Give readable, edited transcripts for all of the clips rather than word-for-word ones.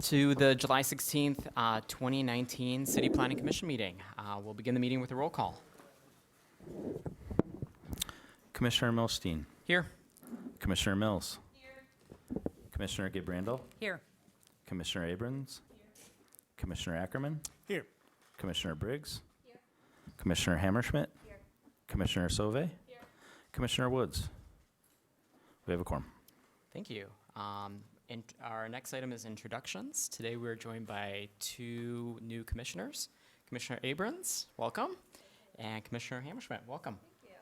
To the July 16th, 2019 City Planning Commission meeting. We'll begin the meeting with a roll call. Commissioner Milstein. Here. Commissioner Mills. Here. Commissioner Gabrandel. Here. Commissioner Abrams. Here. Commissioner Ackerman. Here. Commissioner Briggs. Here. Commissioner Hammerschmidt. Here. Commissioner Sauve. Here. Commissioner Woods. We have a quorum. Thank you. Our next item is introductions. Today we're joined by two new commissioners. Commissioner Abrams, welcome, and Commissioner Hammerschmidt, welcome. Thank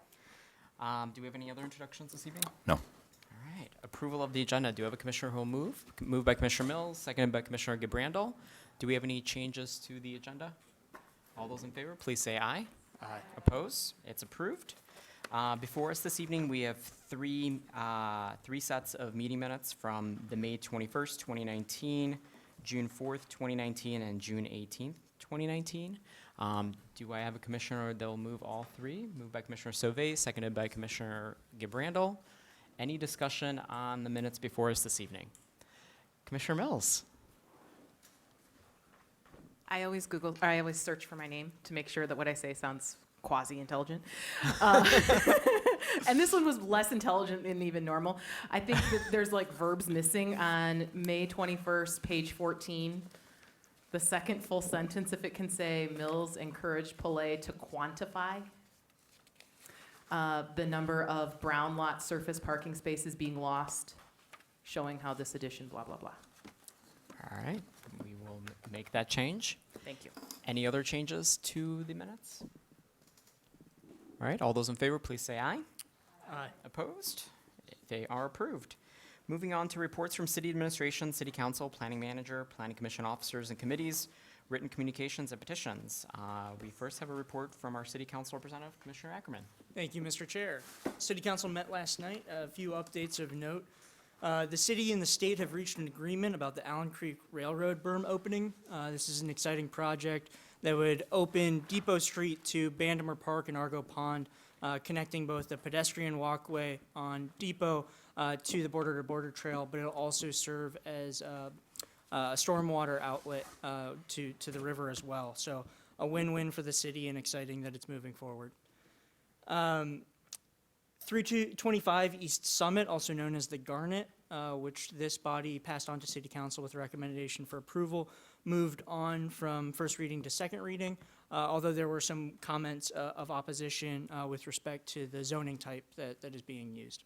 you. Do we have any other introductions this evening? No. All right. Approval of the agenda. Do we have a commissioner who will move? Moved by Commissioner Mills, seconded by Commissioner Gabrandel. Do we have any changes to the agenda? All those in favor, please say aye. Aye. Oppose? It's approved. Before us this evening, we have three sets of meeting minutes from the May 21st, 2019, June 4th, 2019, and June 18th, 2019. Do I have a commissioner that will move all three? Moved by Commissioner Sauve, seconded by Commissioner Gabrandel. Any discussion on the minutes before us this evening? Commissioner Mills. I always search for my name to make sure that what I say sounds quasi-intelligent. And this one was less intelligent than even normal. I think that there's like verbs missing on May 21st, page 14. The second full sentence, if it can say, Mills encouraged Pillay to quantify the number of brown lot surface parking spaces being lost, showing how this addition, blah, blah, blah. All right. We will make that change. Thank you. Any other changes to the minutes? All right, all those in favor, please say aye. Aye. Opposed? They are approved. Moving on to reports from City Administration, City Council, Planning Manager, Planning Commission officers and committees, written communications and petitions. We first have a report from our City Council representative, Commissioner Ackerman. Thank you, Mr. Chair. City Council met last night. A few updates of note. The city and the state have reached an agreement about the Allen Creek Railroad berm opening. This is an exciting project that would open Depot Street to Bandamer Park and Argo Pond, connecting both the pedestrian walkway on Depot to the border-to-border trail, but it'll also serve as a stormwater outlet to the river as well. So a win-win for the city, and exciting that it's moving forward. 325 East Summit, also known as the Garnet, which this body passed on to City Council with a recommendation for approval, moved on from first reading to second reading, although there were some comments of opposition with respect to the zoning type that is being used.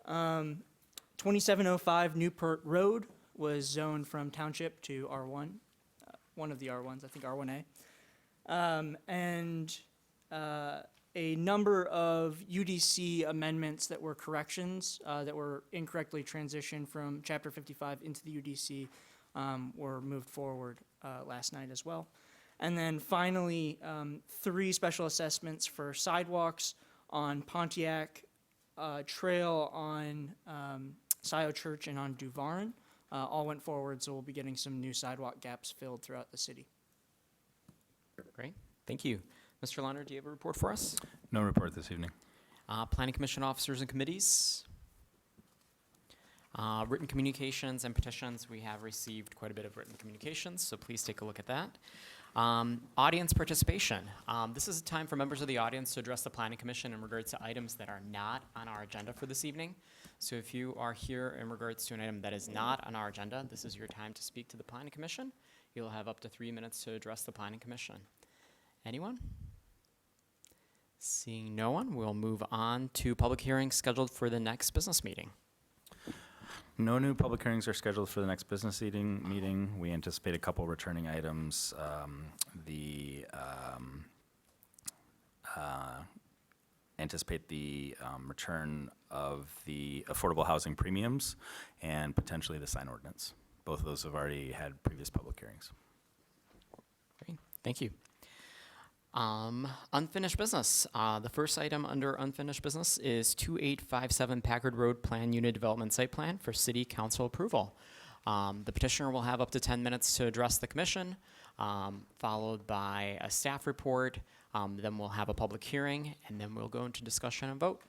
2705 Newport Road was zoned from Township to R1, one of the R1s, I think R1A. A number of UDC amendments that were corrections that were incorrectly transitioned from Chapter 55 into the UDC were moved forward last night as well. And then finally, 3 special assessments for sidewalks on Pontiac Trail, on Scioto Church, and on Duvarin. All went forward, so we'll be getting some new sidewalk gaps filled throughout the city. Great, thank you. Mr. Launder, do you have a report for us? No report this evening. Planning Commission officers and committees. Written communications and petitions. We have received quite a bit of written communications, so please take a look at that. Audience participation. This is a time for members of the audience to address the Planning Commission in regards to items that are not on our agenda for this evening. So if you are here in regards to an item that is not on our agenda, this is your time to speak to the Planning Commission. You'll have up to 3 minutes to address the Planning Commission. Anyone? Seeing no one, we'll move on to public hearings scheduled for the next business meeting. No new public hearings are scheduled for the next business meeting. We anticipate a couple returning items. Anticipate the return of the affordable housing premiums and potentially the sign ordinance. Both of those have already had previous public hearings. Great, thank you. Unfinished business. The first item under unfinished business is 2857 Packard Road Plan Unit Development Site Plan for City Council approval. The petitioner will have up to 10 minutes to address the commission, followed by a staff report. Then we'll have a public hearing, and then we'll go into discussion and vote.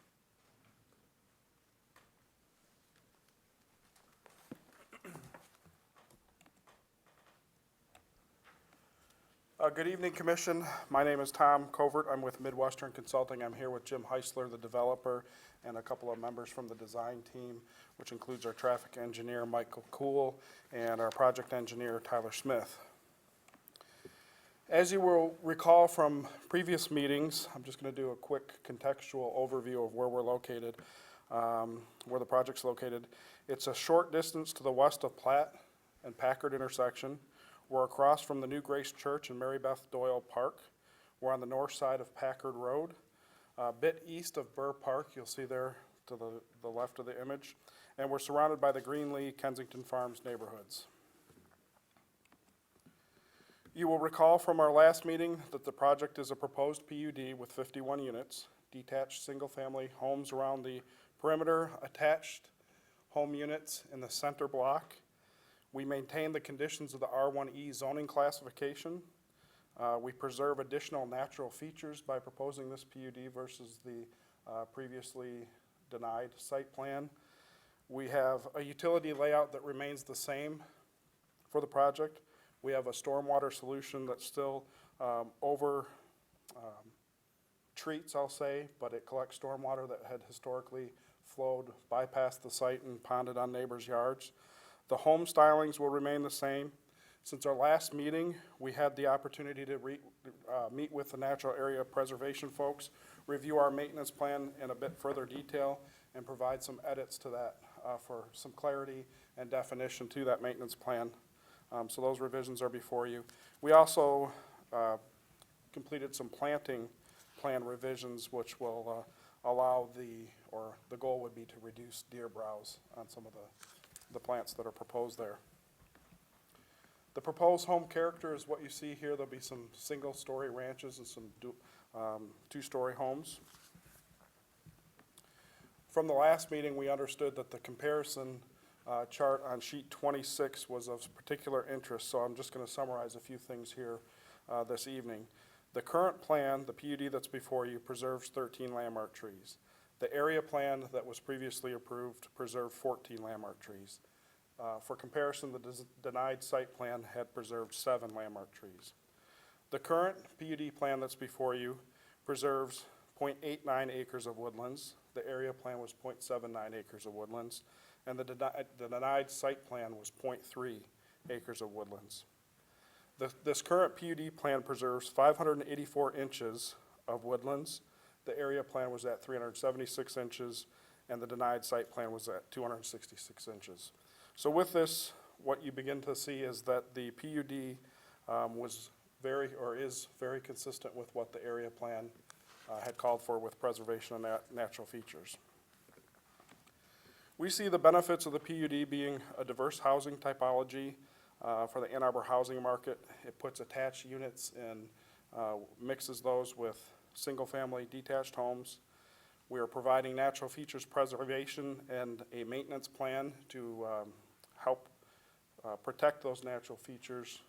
Good evening, Commission. My name is Tom Covert. I'm with Midwestern Consulting. I'm here with Jim Heisler, the developer, and a couple of members from the design team, which includes our traffic engineer, Michael Cool, and our project engineer, Tyler Smith. As you will recall from previous meetings, I'm just going to do a quick contextual overview of where we're located, where the project's located. It's a short distance to the west of Platt and Packard intersection. We're across from the New Grace Church and Mary Beth Doyle Park. We're on the north side of Packard Road, a bit east of Burr Park, you'll see there to the left of the image. And we're surrounded by the Greenlee, Kensington Farms neighborhoods. You will recall from our last meeting that the project is a proposed PUD with 51 units, detached single-family homes around the perimeter, attached home units in the center block. We maintain the conditions of the R1E zoning classification. We preserve additional natural features by proposing this PUD versus the previously denied site plan. We have a utility layout that remains the same for the project. We have a stormwater solution that still treats, I'll say, but it collects stormwater that had historically flowed, bypassed the site and ponded on neighbors' yards. The home stylings will remain the same. Since our last meeting, we had the opportunity to meet with the natural area preservation folks, review our maintenance plan in a bit further detail, and provide some edits to that for some clarity and definition to that maintenance plan. So those revisions are before you. We also completed some planting plan revisions, which will allow the goal would be to reduce deer browse on some of the plants that are proposed there. The proposed home character is what you see here. There'll be some single-story ranches and some two-story homes. From the last meeting, we understood that the comparison chart on sheet 26 was of particular interest, so I'm just going to summarize a few things here this evening. The current plan, the PUD that's before you, preserves 13 landmark trees. The area plan that was previously approved preserved 14 landmark trees. For comparison, the denied site plan had preserved 7 landmark trees. The current PUD plan that's before you preserves 0.89 acres of woodlands. The area plan was 0.79 acres of woodlands, and the denied site plan was 0.3 acres of woodlands. This current PUD plan preserves 584 inches of woodlands. The area plan was at 376 inches, and the denied site plan was at 266 inches. So with this, what you begin to see is that the PUD is very consistent with what the area plan had called for with preservation of natural features. We see the benefits of the PUD being a diverse housing typology for the Ann Arbor housing market. It puts attached units and mixes those with single-family detached homes. We are providing natural features preservation and a maintenance plan to help protect those natural features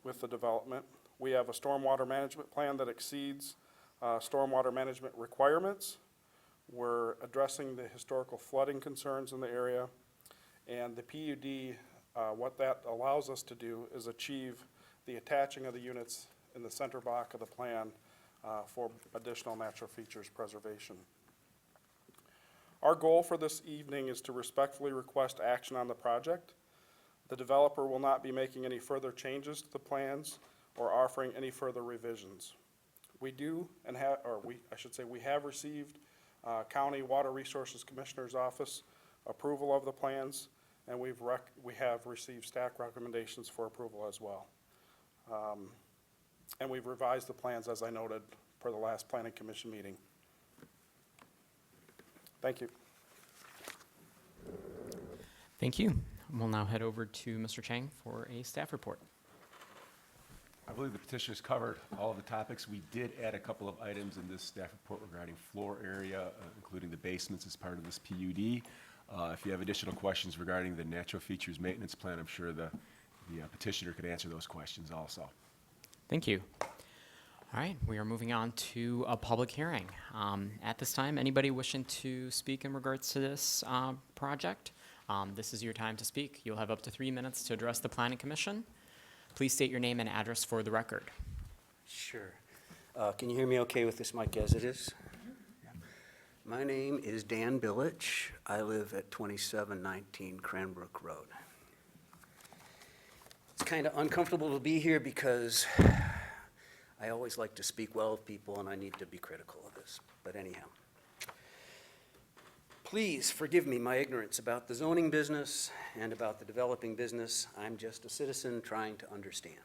with the development. We have a stormwater management plan that exceeds stormwater management requirements. We're addressing the historical flooding concerns in the area. And the PUD, what that allows us to do is achieve the attaching of the units in the center block of the plan for additional natural features preservation. Our goal for this evening is to respectfully request action on the project. The developer will not be making any further changes to the plans or offering any further revisions. We have received County Water Resources Commissioner's Office approval of the plans, and we have received staff recommendations for approval as well. And we've revised the plans, as I noted, for the last Planning Commission meeting. Thank you. Thank you. We'll now head over to Mr. Chang for a staff report. I believe the petitioners covered all of the topics. We did add a couple of items in this staff report regarding floor area, including the basements as part of this PUD. If you have additional questions regarding the natural features maintenance plan, I'm sure the petitioner could answer those questions also. Thank you. All right, we are moving on to a public hearing. At this time, anybody wishing to speak in regards to this project, this is your time to speak. You'll have up to 3 minutes to address the Planning Commission. Please state your name and address for the record. Sure. Can you hear me okay with this mic as it is? My name is Dan Billich. I live at 2719 Cranbrook Road. It's kind of uncomfortable to be here because I always like to speak well of people and I need to be critical of this. But anyhow, please forgive me my ignorance about the zoning business and about the developing business. I'm just a citizen trying to understand.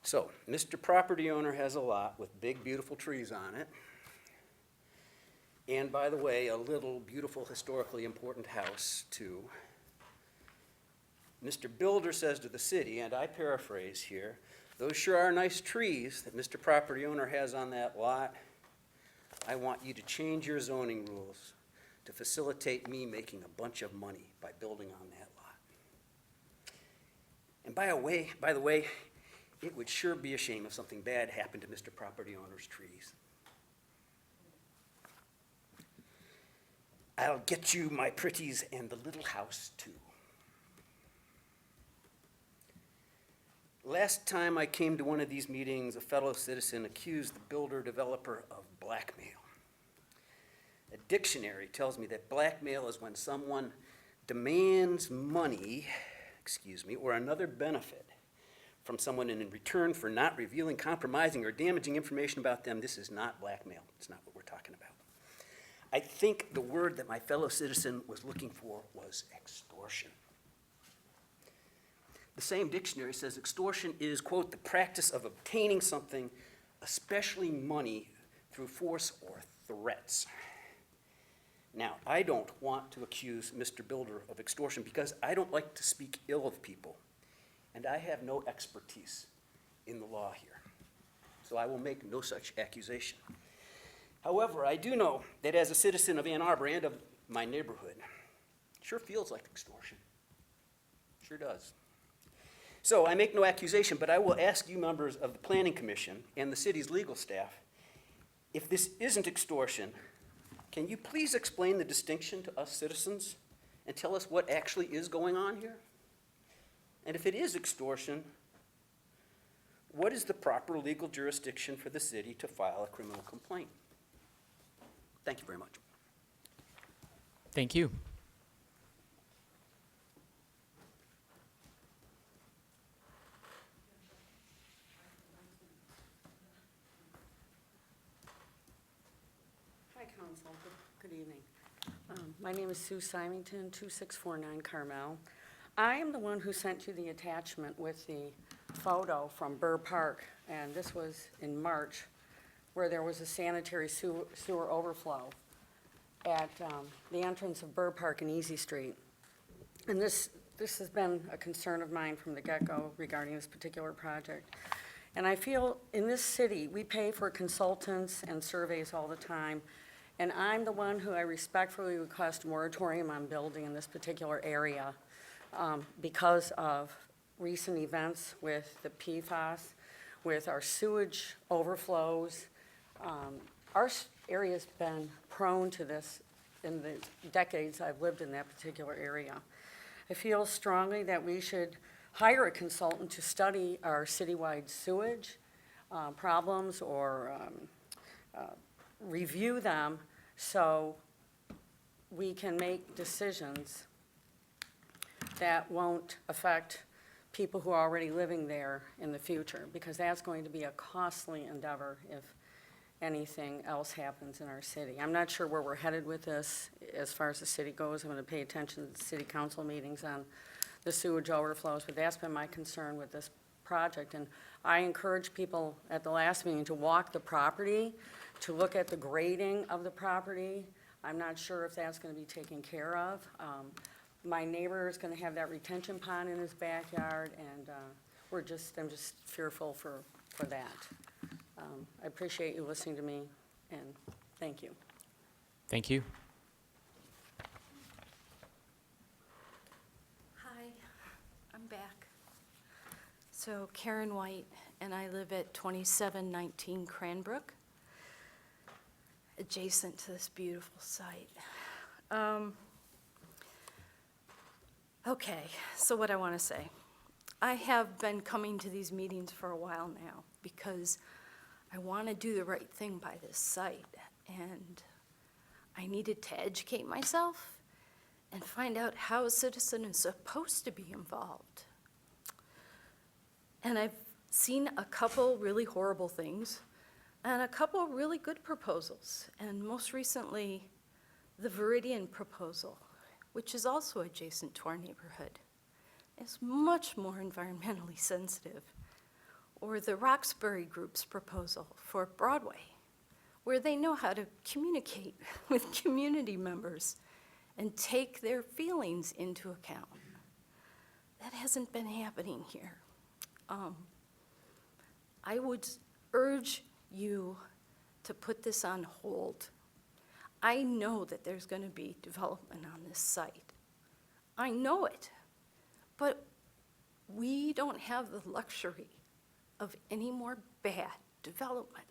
So, Mr. Property Owner has a lot with big, beautiful trees on it. And by the way, a little, beautiful, historically important house, too. Mr. Builder says to the city, and I paraphrase here, "Those sure are nice trees that Mr. Property Owner has on that lot. I want you to change your zoning rules to facilitate me making a bunch of money by building on that lot." And by the way, it would sure be a shame if something bad happened to Mr. Property Owner's trees. I'll get you my pretties and the little house, too. Last time I came to one of these meetings, a fellow citizen accused the builder-developer of blackmail. A dictionary tells me that blackmail is when someone demands money, or another benefit from someone in return for not revealing, compromising, or damaging information about them. This is not blackmail. It's not what we're talking about. I think the word that my fellow citizen was looking for was extortion. The same dictionary says extortion is, quote, the practice of obtaining something, especially money, through force or threats. Now, I don't want to accuse Mr. Builder of extortion because I don't like to speak ill of people. And I have no expertise in the law here. So I will make no such accusation. However, I do know that as a citizen of Ann Arbor and of my neighborhood, it sure feels like extortion. Sure does. So I make no accusation, but I will ask you members of the Planning Commission and the city's legal staff, if this isn't extortion, can you please explain the distinction to us citizens and tell us what actually is going on here? And if it is extortion, what is the proper legal jurisdiction for the city to file a criminal complaint? Thank you very much. Thank you. Hi, Council. Good evening. My name is Sue Symington, 2649 Carmel. I am the one who sent you the attachment with the photo from Burr Park, and this was in March, where there was a sanitary sewer overflow at the entrance of Burr Park and Easy Street. And this has been a concern of mine from the get-go regarding this particular project. And I feel in this city, we pay for consultants and surveys all the time, and I'm the one who I respectfully request a moratorium on building in this particular area because of recent events with the PFAS, with our sewage overflows. Our area's been prone to this in the decades I've lived in that particular area. I feel strongly that we should hire a consultant to study our citywide sewage problems or review them so we can make decisions that won't affect people who are already living there in the future, because that's going to be a costly endeavor if anything else happens in our city. I'm not sure where we're headed with this as far as the city goes. I'm going to pay attention to the city council meetings on the sewage overflows, but that's been my concern with this project. And I encourage people at the last meeting to walk the property, to look at the grading of the property. I'm not sure if that's going to be taken care of. My neighbor is going to have that retention pond in his backyard, and I'm just fearful for that. I appreciate you listening to me, and thank you. Thank you. Hi, I'm back. So Karen White, and I live at 2719 Cranbrook, adjacent to this beautiful site. Okay, so what I want to say. I have been coming to these meetings for a while now because I want to do the right thing by this site, and I needed to educate myself and find out how a citizen is supposed to be involved. And I've seen a couple really horrible things and a couple really good proposals, and most recently, the Viridian proposal, which is also adjacent to our neighborhood, is much more environmentally sensitive. Or the Roxbury Group's proposal for Broadway, where they know how to communicate with community members and take their feelings into account. That hasn't been happening here. I would urge you to put this on hold. I know that there's going to be development on this site. I know it. But we don't have the luxury of any more bad development.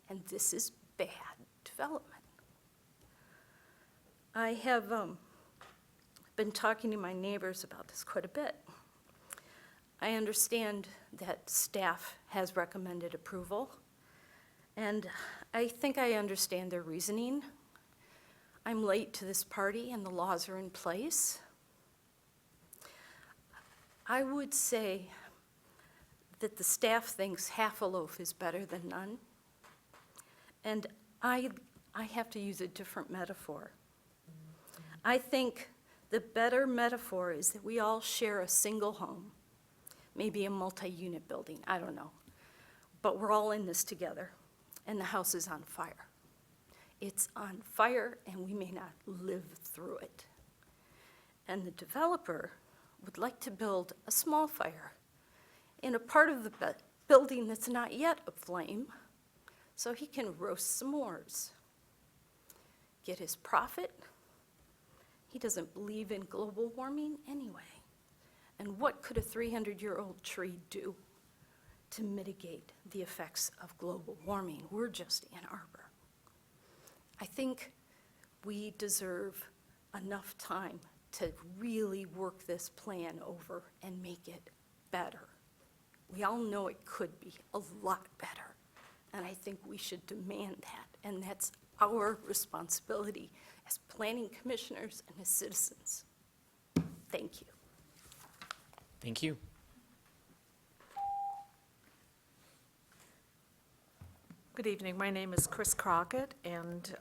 And this is bad development. I have been talking to my neighbors about this quite a bit. I understand that staff has recommended approval, and I think I understand their reasoning. I'm late to this party and the laws are in place. I would say that the staff thinks half a loaf is better than none. And I have to use a different metaphor. I think the better metaphor is that we all share a single home, maybe a multi-unit building, I don't know. But we're all in this together, and the house is on fire. It's on fire, and we may not live through it. And the developer would like to build a small fire in a part of the building that's not yet aflame, so he can roast s'mores, get his profit. He doesn't believe in global warming anyway. And what could a 300-year-old tree do to mitigate the effects of global warming? We're just Ann Arbor. I think we deserve enough time to really work this plan over and make it better. We all know it could be a lot better, and I think we should demand that, and that's our responsibility as planning commissioners and as citizens. Thank you. Thank you. Good evening. My name is Chris Crockett, and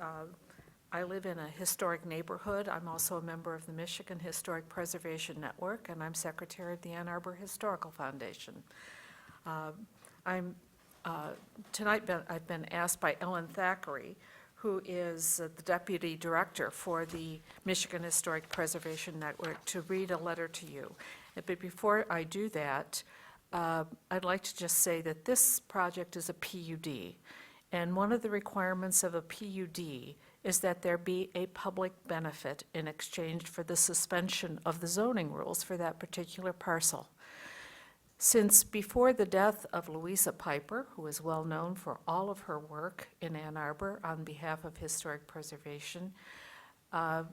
I live in a historic neighborhood. I'm also a member of the Michigan Historic Preservation Network, and I'm secretary of the Ann Arbor Historical Foundation. Tonight I've been asked by Ellen Thackeray, who is the deputy director for the Michigan Historic Preservation Network, to read a letter to you. But before I do that, I'd like to just say that this project is a PUD, and one of the requirements of a PUD is that there be a public benefit in exchange for the suspension of the zoning rules for that particular parcel. Since before the death of Louisa Piper, who is well known for all of her work in Ann Arbor on behalf of historic preservation, a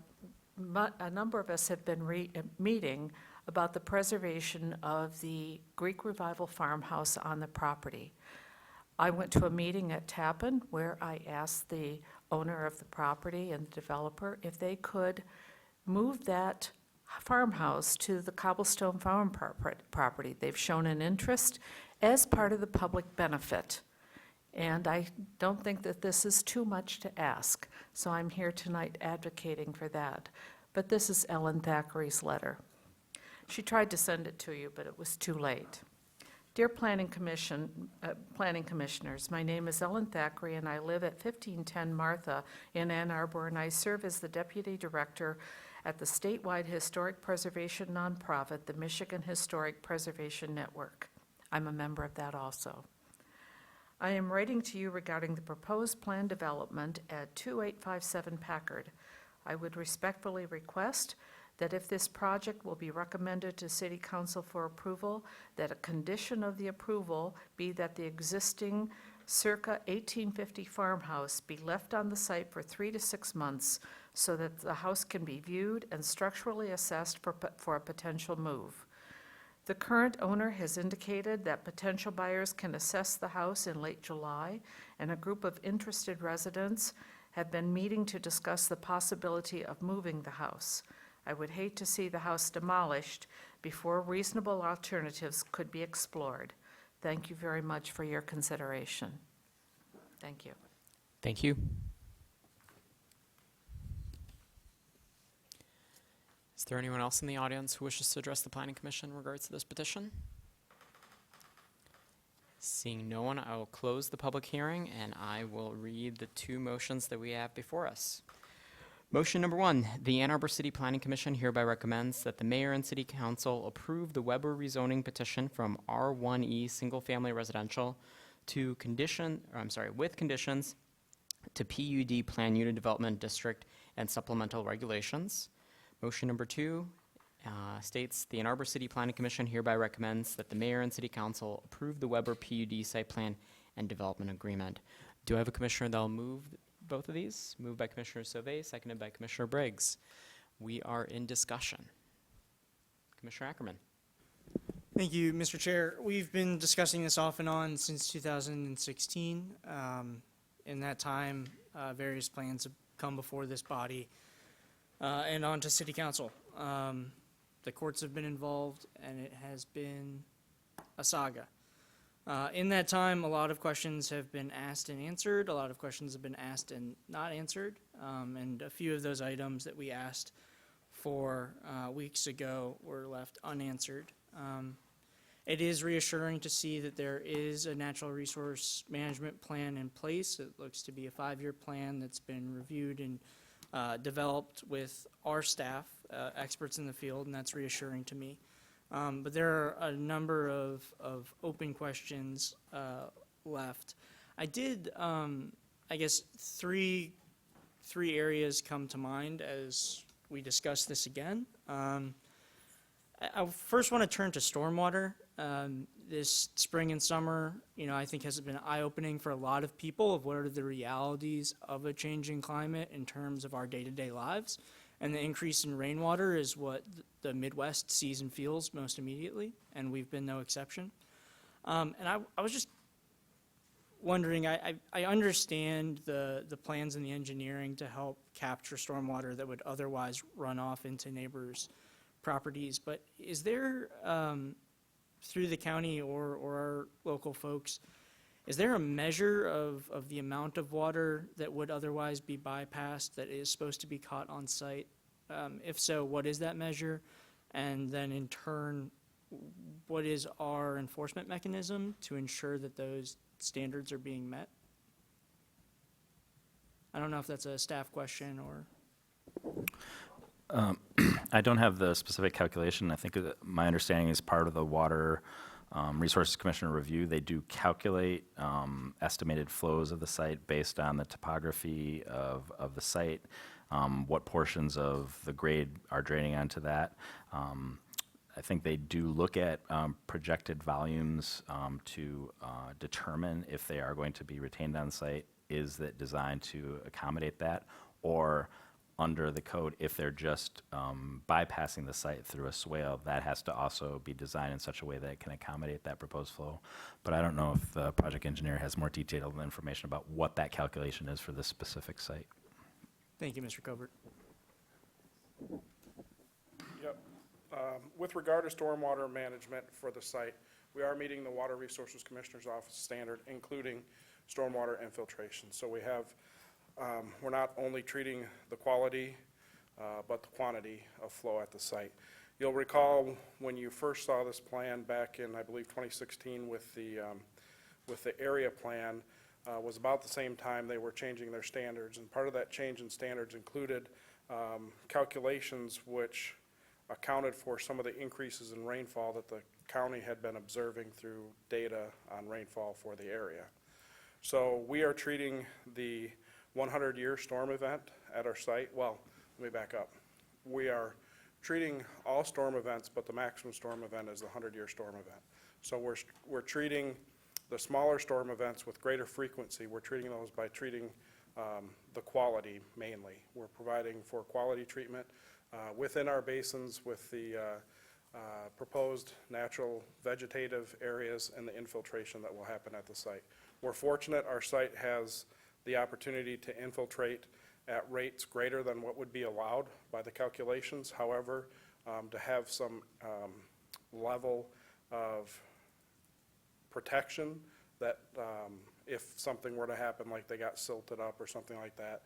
number of us have been meeting about the preservation of the Greek Revival farmhouse on the property. I went to a meeting at Tappan where I asked the owner of the property and the developer if they could move that farmhouse to the Cobblestone Farm property. They've shown an interest as part of the public benefit. And I don't think that this is too much to ask, so I'm here tonight advocating for that. But this is Ellen Thackeray's letter. She tried to send it to you, but it was too late. Dear Planning Commissioners, my name is Ellen Thackeray, and I live at 1510 Martha in Ann Arbor, and I serve as the Deputy Director at the statewide historic preservation nonprofit, the Michigan Historic Preservation Network. I'm a member of that also. I am writing to you regarding the proposed plan development at 2857 Packard. I would respectfully request that if this project will be recommended to City Council for approval, that a condition of the approval be that the existing circa 1850 farmhouse be left on the site for 3 to 6 months so that the house can be viewed and structurally assessed for a potential move. The current owner has indicated that potential buyers can assess the house in late July, and a group of interested residents have been meeting to discuss the possibility of moving the house. I would hate to see the house demolished before reasonable alternatives could be explored. Thank you very much for your consideration. Thank you. Thank you. Is there anyone else in the audience who wishes to address the Planning Commission in regards to this petition? Seeing no one, I will close the public hearing, and I will read the two motions that we have before us. Motion number 1, the Ann Arbor City Planning Commission hereby recommends that the mayor and city council approve the Weber rezoning petition from R1E Single Family Residential to with conditions to PUD Plan Unit Development District and supplemental regulations. Motion number 2 states the Ann Arbor City Planning Commission hereby recommends that the mayor and city council approve the Weber PUD site plan and development agreement. Do I have a commissioner that will move both of these? Moved by Commissioner Sauvé, seconded by Commissioner Briggs. We are in discussion. Commissioner Ackerman. Thank you, Mr. Chair. We've been discussing this off and on since 2016. In that time, various plans have come before this body and on to City Council. The courts have been involved, and it has been a saga. In that time, a lot of questions have been asked and answered. A lot of questions have been asked and not answered. And a few of those items that we asked for weeks ago were left unanswered. It is reassuring to see that there is a natural resource management plan in place. It looks to be a 5-year plan that's been reviewed and developed with our staff, experts in the field, and that's reassuring to me. But there are a number of open questions left. I did, I guess, three areas come to mind as we discuss this again. I first want to turn to stormwater. This spring and summer, I think has been eye-opening for a lot of people of what are the realities of a changing climate in terms of our day-to-day lives. And the increase in rainwater is what the Midwest sees and feels most immediately, and we've been no exception. And I was just wondering, I understand the plans and the engineering to help capture stormwater that would otherwise run off into neighbors' properties, but is there, through the county or our local folks, is there a measure of the amount of water that would otherwise be bypassed that is supposed to be caught on site? If so, what is that measure? And then in turn, what is our enforcement mechanism to ensure that those standards are being met? I don't know if that's a staff question or... I don't have the specific calculation. I think that my understanding is part of the Water Resources Commissioner review. They do calculate estimated flows of the site based on the topography of the site, what portions of the grade are draining onto that. I think they do look at projected volumes to determine if they are going to be retained on site. Is that designed to accommodate that? Or under the code, if they're just bypassing the site through a swale, that has to also be designed in such a way that it can accommodate that proposed flow. But I don't know if the project engineer has more detailed information about what that calculation is for this specific site. Thank you, Mr. Covert. Yep. With regard to stormwater management for the site, we are meeting the Water Resources Commissioner's Office standard, including stormwater infiltration. So we have, we're not only treating the quality, but the quantity of flow at the site. You'll recall when you first saw this plan back in, I believe, 2016 with the area plan, was about the same time they were changing their standards. And part of that change in standards included calculations which accounted for some of the increases in rainfall that the county had been observing through data on rainfall for the area. So we are treating the 100-year storm event at our site. Well, let me back up. We are treating all storm events, but the maximum storm event is the 100-year storm event. So we're treating the smaller storm events with greater frequency. We're treating those by treating the quality mainly. We're providing for quality treatment within our basins with the proposed natural vegetative areas and the infiltration that will happen at the site. We're fortunate our site has the opportunity to infiltrate at rates greater than what would be allowed by the calculations. However, to have some level of protection that if something were to happen, like they got silted up or something like that,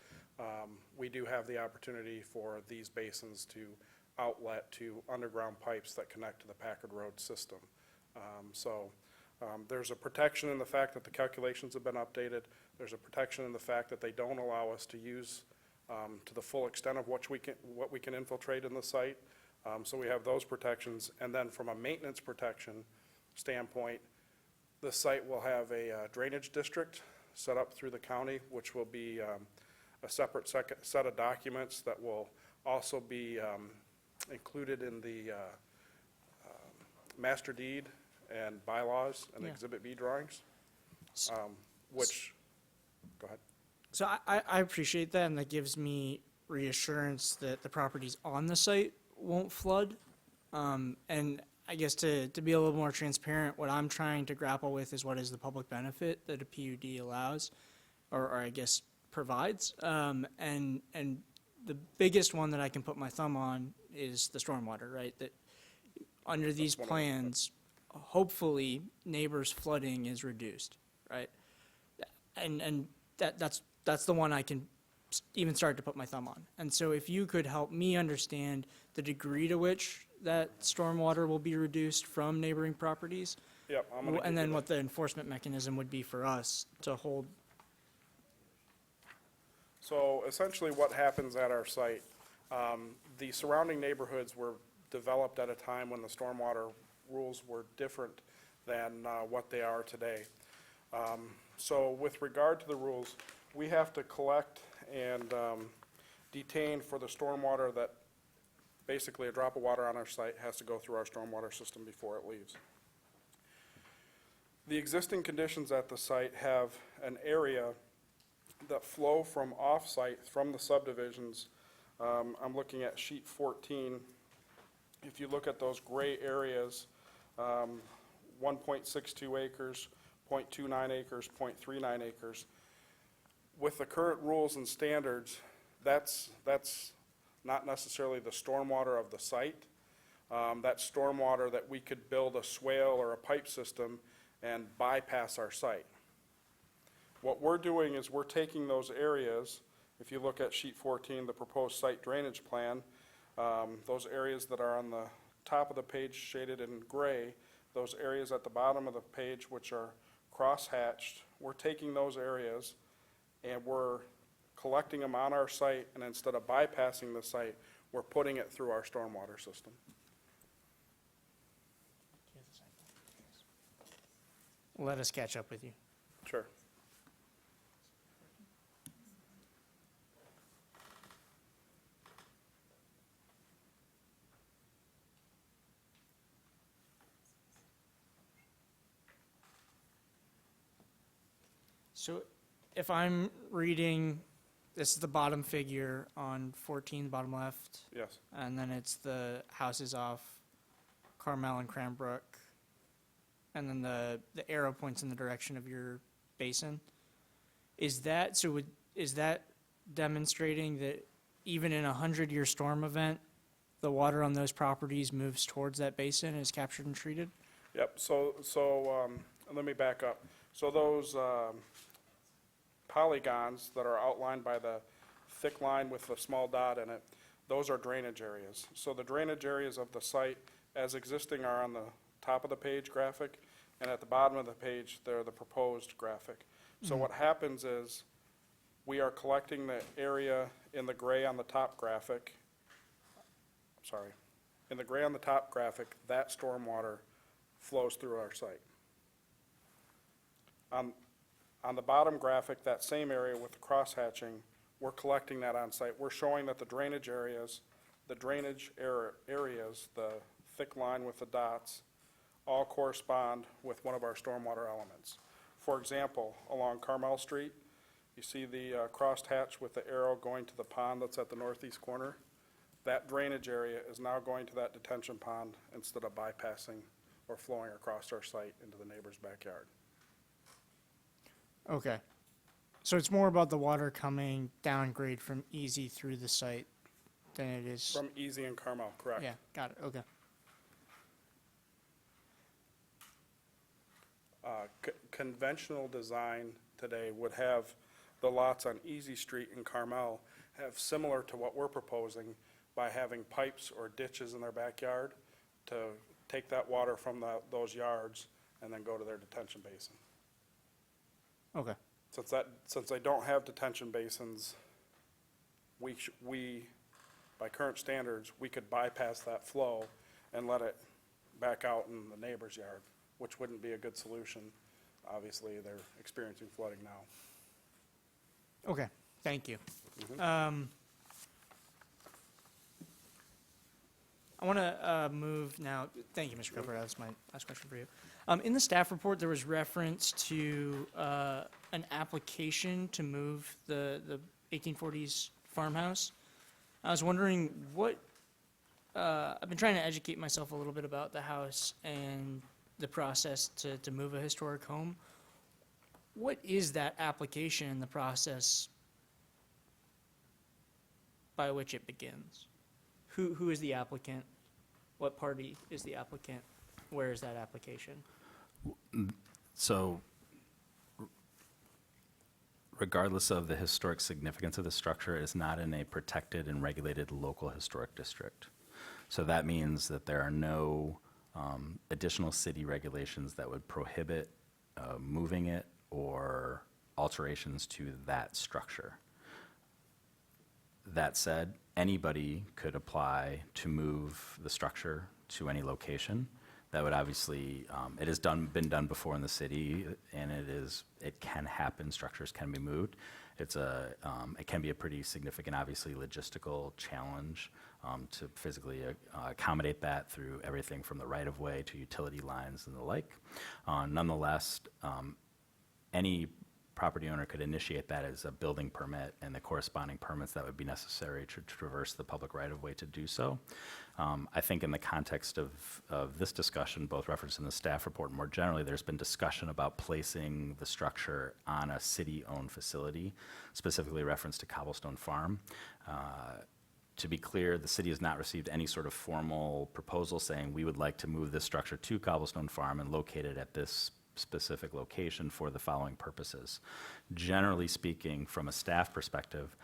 we do have the opportunity for these basins to outlet to underground pipes that connect to the Packard Road system. There's a protection in the fact that the calculations have been updated. There's a protection in the fact that they don't allow us to use to the full extent of what we can infiltrate in the site. So we have those protections. And then from a maintenance protection standpoint, the site will have a drainage district set up through the county, which will be a separate set of documents that will also be included in the master deed and bylaws and Yeah. Exhibit B drawings, which, go ahead. So I appreciate that, and that gives me reassurance that the properties on the site won't flood. And I guess to be a little more transparent, what I'm trying to grapple with is what is the public benefit that a PUD allows, or I guess provides. And the biggest one that I can put my thumb on is the stormwater, right? That under these one of them, yeah. plans, hopefully neighbors' flooding is reduced, right? And that's the one I can even start to put my thumb on. And so if you could help me understand the degree to which that stormwater will be reduced from neighboring properties, Yep, I'm gonna give and you then that. what the enforcement mechanism would be for us to hold. So essentially what happens at our site, the surrounding neighborhoods were developed at a time when the stormwater rules were different than what they are today. So with regard to the rules, we have to collect and detain for the stormwater that, basically a drop of water on our site has to go through our stormwater system before it leaves. The existing conditions at the site have an area that flow from off-site, from the subdivisions. I'm looking at sheet 14. If you look at those gray areas, 1.62 acres, 0.29 acres, 0.39 acres. With the current rules and standards, that's not necessarily the stormwater of the site. That's stormwater that we could build a swale or a pipe system and bypass our site. What we're doing is we're taking those areas, if you look at sheet 14, the proposed site drainage plan, those areas that are on the top of the page shaded in gray, those areas at the bottom of the page which are cross-hatched, we're taking those areas and we're collecting them on our site, and instead of bypassing the site, we're putting it through our stormwater system. Let us catch up with you. Sure. So if I'm reading, this is the bottom figure on 14, bottom left, Yes. and then it's the houses off Carmel and Cranbrook, and then the arrow points in the direction of your basin. Is that demonstrating that even in a 100-year storm event, the water on those properties moves towards that basin and is captured and treated? Yep, so let me back up. So those polygons that are outlined by the thick line with the small dot in it, those are drainage areas. So the drainage areas of the site as existing are on the top of the page graphic, and at the bottom of the page, they're the proposed graphic. So what happens is, we are collecting the area in the gray on the top graphic. In the gray on the top graphic, that stormwater flows through our site. On the bottom graphic, that same area with the cross-hatching, we're collecting that on site. We're showing that the drainage areas, the thick line with the dots, all correspond with one of our stormwater elements. For example, along Carmel Street, you see the crossed hatch with the arrow going to the pond that's at the northeast corner. that drainage area is now going to that detention pond instead of bypassing or flowing across our site into the neighbor's backyard. Okay. So it's more about the water coming downgrade from Easy through the site than it is? From Easy and Carmel, correct? Yeah, got it, okay. Conventional design today would have the lots on Easy Street and Carmel have similar to what we're proposing by having pipes or ditches in their backyard to take that water from those yards and then go to their detention basin. Okay, Since they don't have detention basins, we, by current standards, we could bypass that flow and let it back out in the neighbor's yard, which wouldn't be a good solution. Obviously, they're experiencing flooding now. okay, thank you. I want to move now, thank you, Mr. Cooper, that was my last question for you. In the staff report, there was reference to an application to move the 1840s farmhouse. I was wondering what, I've been trying to educate myself a little bit about the house and the process to move a historic home. What is that application and the process by which it begins? Who is the applicant? What party is the applicant? Where is that application? So regardless of the historic significance of the structure, it is not in a protected and regulated local historic district. So that means that there are no additional city regulations that would prohibit moving it or alterations to that structure. That said, anybody could apply to move the structure to any location. That would obviously, it has been done before in the city, and it can happen, structures can be moved. It can be a pretty significant, obviously, logistical challenge to physically accommodate that through everything from the right-of-way to utility lines and the like. Nonetheless, any property owner could initiate that as a building permit and the corresponding permits that would be necessary to traverse the public right-of-way to do so. I think in the context of this discussion, both referenced in the staff report and more generally, there's been discussion about placing the structure on a city-owned facility, specifically reference to Cobblestone Farm. To be clear, the city has not received any sort of formal proposal saying we would like to move this structure to Cobblestone Farm and locate it at this specific location for the following purposes. Generally speaking, from a staff perspective,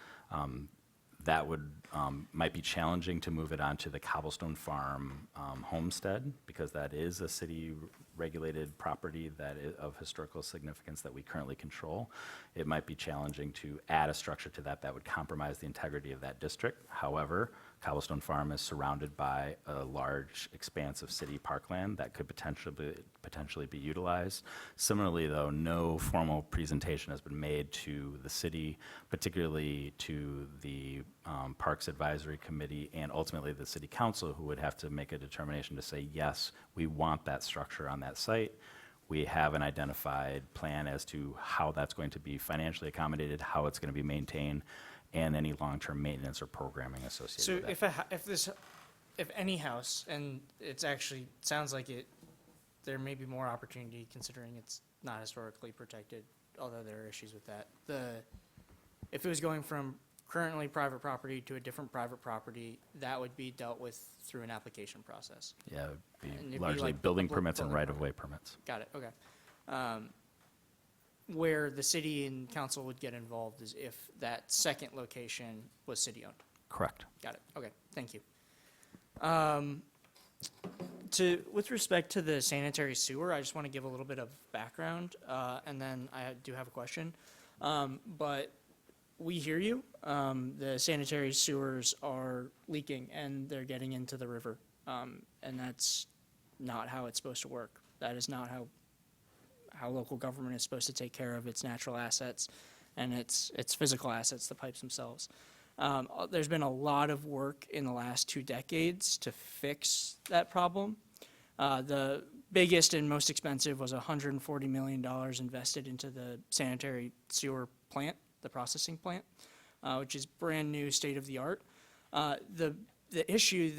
that would might be challenging to move it onto the Cobblestone Farm homestead, because that is a city-regulated property that is of historical significance that we currently control. It might be challenging to add a structure to that would compromise the integrity of that district. However, Cobblestone Farm is surrounded by a large expanse of city parkland that could potentially be utilized. Similarly, though, no formal presentation has been made to the city, particularly to the Parks Advisory Committee and ultimately the City Council, who would have to make a determination to say, yes, we want that structure on that site. We have an identified plan as to how that's going to be financially accommodated, how it's going to be maintained, and any long-term maintenance or programming associated So with that. if any house, and it's actually, sounds like there may be more opportunity considering it's not historically protected, although there are issues with that. If it was going from currently private property to a different private property, that would be dealt with through an application process. Yeah, it would And it'd be be largely like building bu- permits and building right-of-way permits. Got it, okay. Where the city and council would get involved is if that second location was city-owned. Correct. Got it, okay, thank you. With respect to the sanitary sewer, I just want to give a little bit of background, and then I do have a question. But we hear you. The sanitary sewers are leaking and they're getting into the river. And that's not how it's supposed to work. That is not how local government is supposed to take care of its natural assets and its physical assets, the pipes themselves. There's been a lot of work in the last 2 decades to fix that problem. The biggest and most expensive was $140 million invested into the sanitary sewer plant, the processing plant, which is brand new, state of the art. The the issue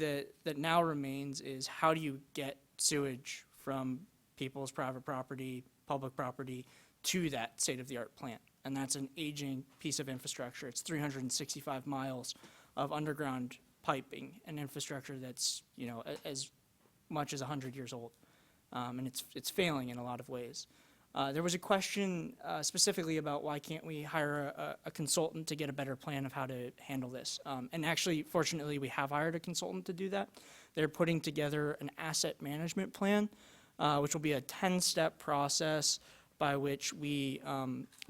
that now remains is how do you get sewage from people's private property, public property, to that state-of-the-art plant? And that's an aging piece of infrastructure. It's 365 miles of underground piping and infrastructure that's, as much as 100 years old. And it's failing in a lot of ways. There was a question specifically about why can't we hire a consultant to get a better plan of how to handle this. And actually, fortunately, we have hired a consultant to do that. They're putting together an asset management plan, which will be a 10-step process by which we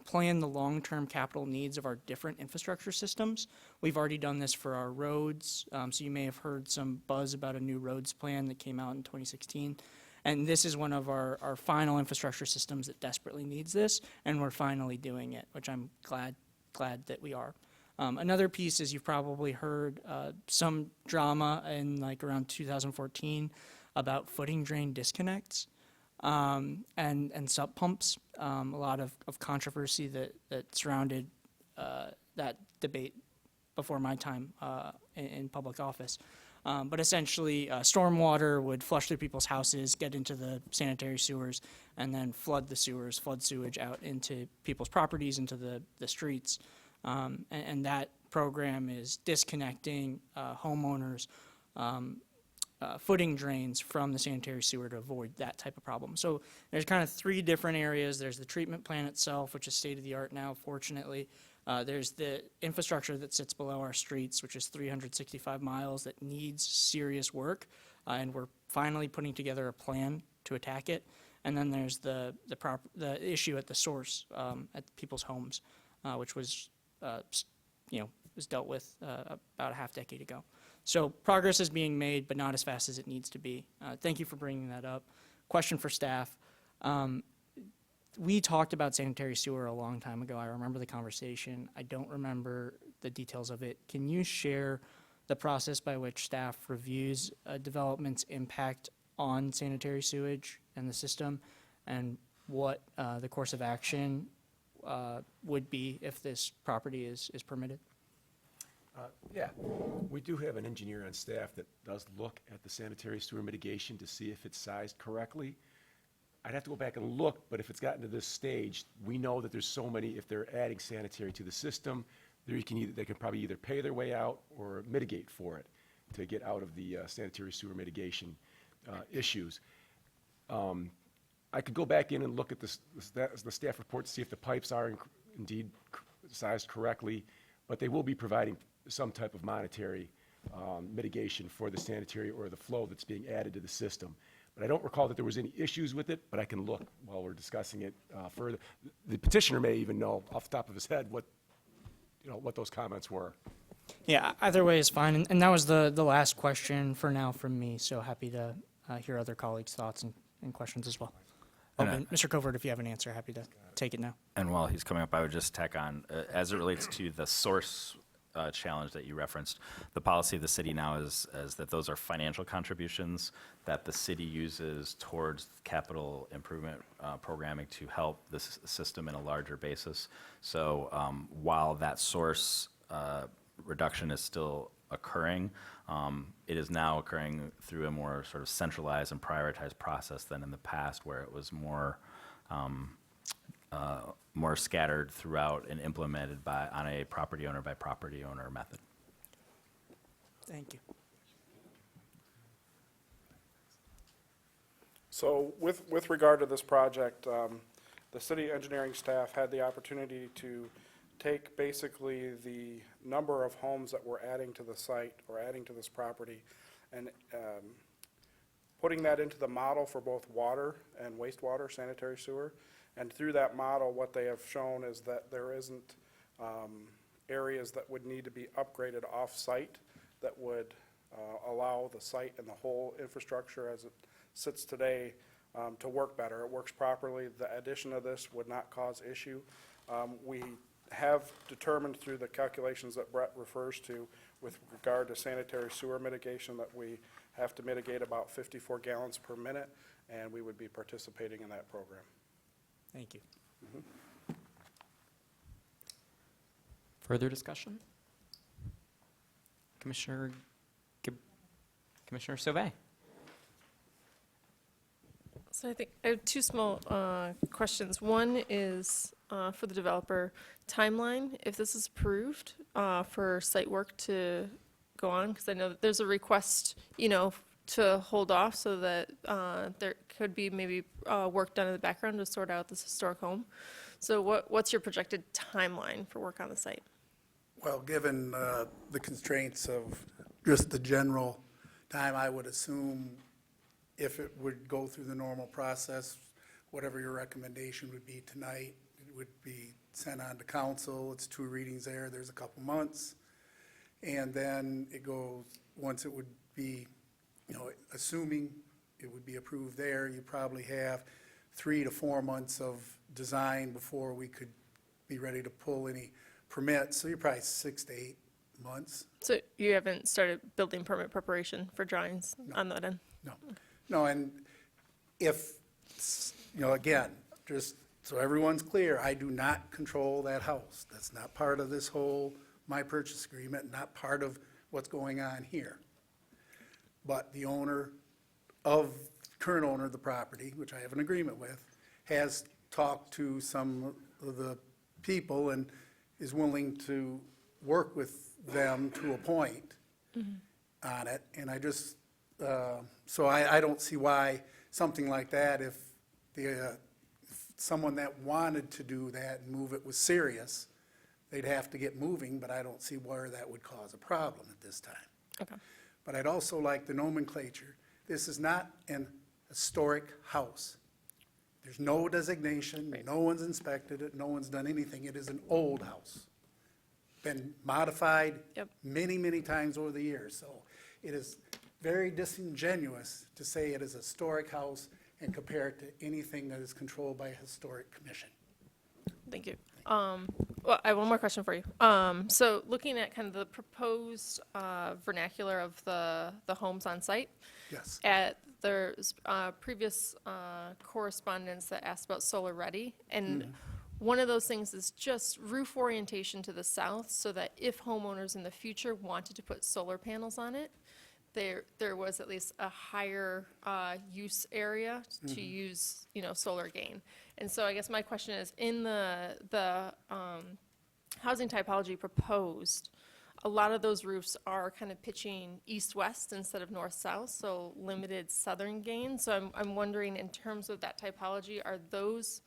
plan the long-term capital needs of our different infrastructure systems. We've already done this for our roads, so you may have heard some buzz about a new roads plan that came out in 2016. And this is one of our final infrastructure systems that desperately needs this, and we're finally doing it, which I'm glad that we are. Another piece is you've probably heard some drama in around 2014 about footing drain disconnects. And sub pumps, a lot of controversy that surrounded that debate before my time in public office. But essentially, stormwater would flush through people's houses, get into the sanitary sewers, and then flood the sewers, flood sewage out into people's properties, into the streets. And that program is disconnecting homeowners' footing drains from the sanitary sewer to avoid that type of problem. So there's kind of three different areas. There's the treatment plant itself, which is state-of-the-art now, fortunately. There's the infrastructure that sits below our streets, which is 365 miles that needs serious work, and we're finally putting together a plan to attack it. And then there's the issue at the source, at people's homes, which was dealt with about a half decade ago. So progress is being made, but not as fast as it needs to be. Thank you for bringing that up. Question for staff. We talked about sanitary sewer a long time ago. I remember the conversation. I don't remember the details of it. Can you share the process by which staff reviews a development's impact on sanitary sewage and the system, and what the course of action would be if this property is permitted? Yeah, we do have an engineer on staff that does look at the sanitary sewer mitigation to see if it's sized correctly. I'd have to go back and look, but if it's gotten to this stage, we know that there's so many, if they're adding sanitary to the system, they can probably either pay their way out or mitigate for it to get out of the sanitary sewer mitigation issues. I could go back in and look at the staff report to see if the pipes are indeed sized correctly, but they will be providing some type of monetary mitigation for the sanitary or the flow that's being added to the system. But I don't recall that there was any issues with it, but I can look while we're discussing it further. The petitioner may even know off the top of his head what those comments were. Yeah, either way is fine. And that was the last question for now from me, so happy to hear other colleagues' thoughts and questions as well. And Mr. Covert, if you have an answer, happy to take it now. And while he's coming up, I would just tack on, as it relates to the source challenge that you referenced, the policy of the city now is that those are financial contributions that the city uses towards capital improvement programming to help this system in a larger basis. So while that source reduction is still occurring, it is now occurring through a more sort of centralized and prioritized process than in the past, where it was more more scattered throughout and implemented on a property owner by property owner method. Thank you. So with regard to this project, the city engineering staff had the opportunity to take basically the number of homes that we're adding to the site or adding to this property and putting that into the model for both water and wastewater, sanitary sewer. And through that model, what they have shown is that there isn't areas that would need to be upgraded off-site that would allow the site and the whole infrastructure as it sits today to work better. It works properly. The addition of this would not cause issue. We have determined through the calculations that Brett refers to with regard to sanitary sewer mitigation that we have to mitigate about 54 gallons per minute, and we would be participating in that program. Thank you. Further discussion? Commissioner Commissioner Sauvé. So I think I have two small questions. One is for the developer timeline, if this is approved for site work to go on, because I know that there's a request, to hold off so that there could be maybe work done in the background to sort out this historic home. So what's your projected timeline for work on the site? Well, given the constraints of just the general time, I would assume if it would go through the normal process, whatever your recommendation would be tonight, it would be sent on to council. It's 2 readings there. There's a couple months. And then it goes, once it would be, assuming it would be approved there, you probably have 3 to 4 months of design before we could be ready to pull any permits. So you're probably 6 to 8 months. So you haven't started building permit preparation for drawings on that end? No. No, and if, again, just so everyone's clear, I do not control that house. That's not part of this whole, my purchase agreement, not part of what's going on here. But the current owner of the property, which I have an agreement with, has talked to some of the people and is willing to work with them to a point on it. And I just, so I don't see why something like that, if someone that wanted to do that and move it was serious, they'd have to get moving, but I don't see where that would cause a problem at this time. Okay. But I'd also like the nomenclature. This is not an historic house. There's no designation, no one's inspected it, no one's done anything. It is an old house. Been modified many, many times over the years. So it is very disingenuous to say it is a historic house and compare it to anything that is controlled by a historic commission. Thank you. Well, I have one more question for you. So looking at kind of the proposed vernacular of the homes on site, Yes. there's previous correspondence that asked about solar ready, and one of those things is just roof orientation to the south, so that if homeowners in the future wanted to put solar panels on it, there was at least a higher use area to use, solar gain. And so I guess my question is, in the housing typology proposed, a lot of those roofs are kind of pitching east-west instead of north-south, so limited southern gain. So I'm wondering, in terms of that typology, are those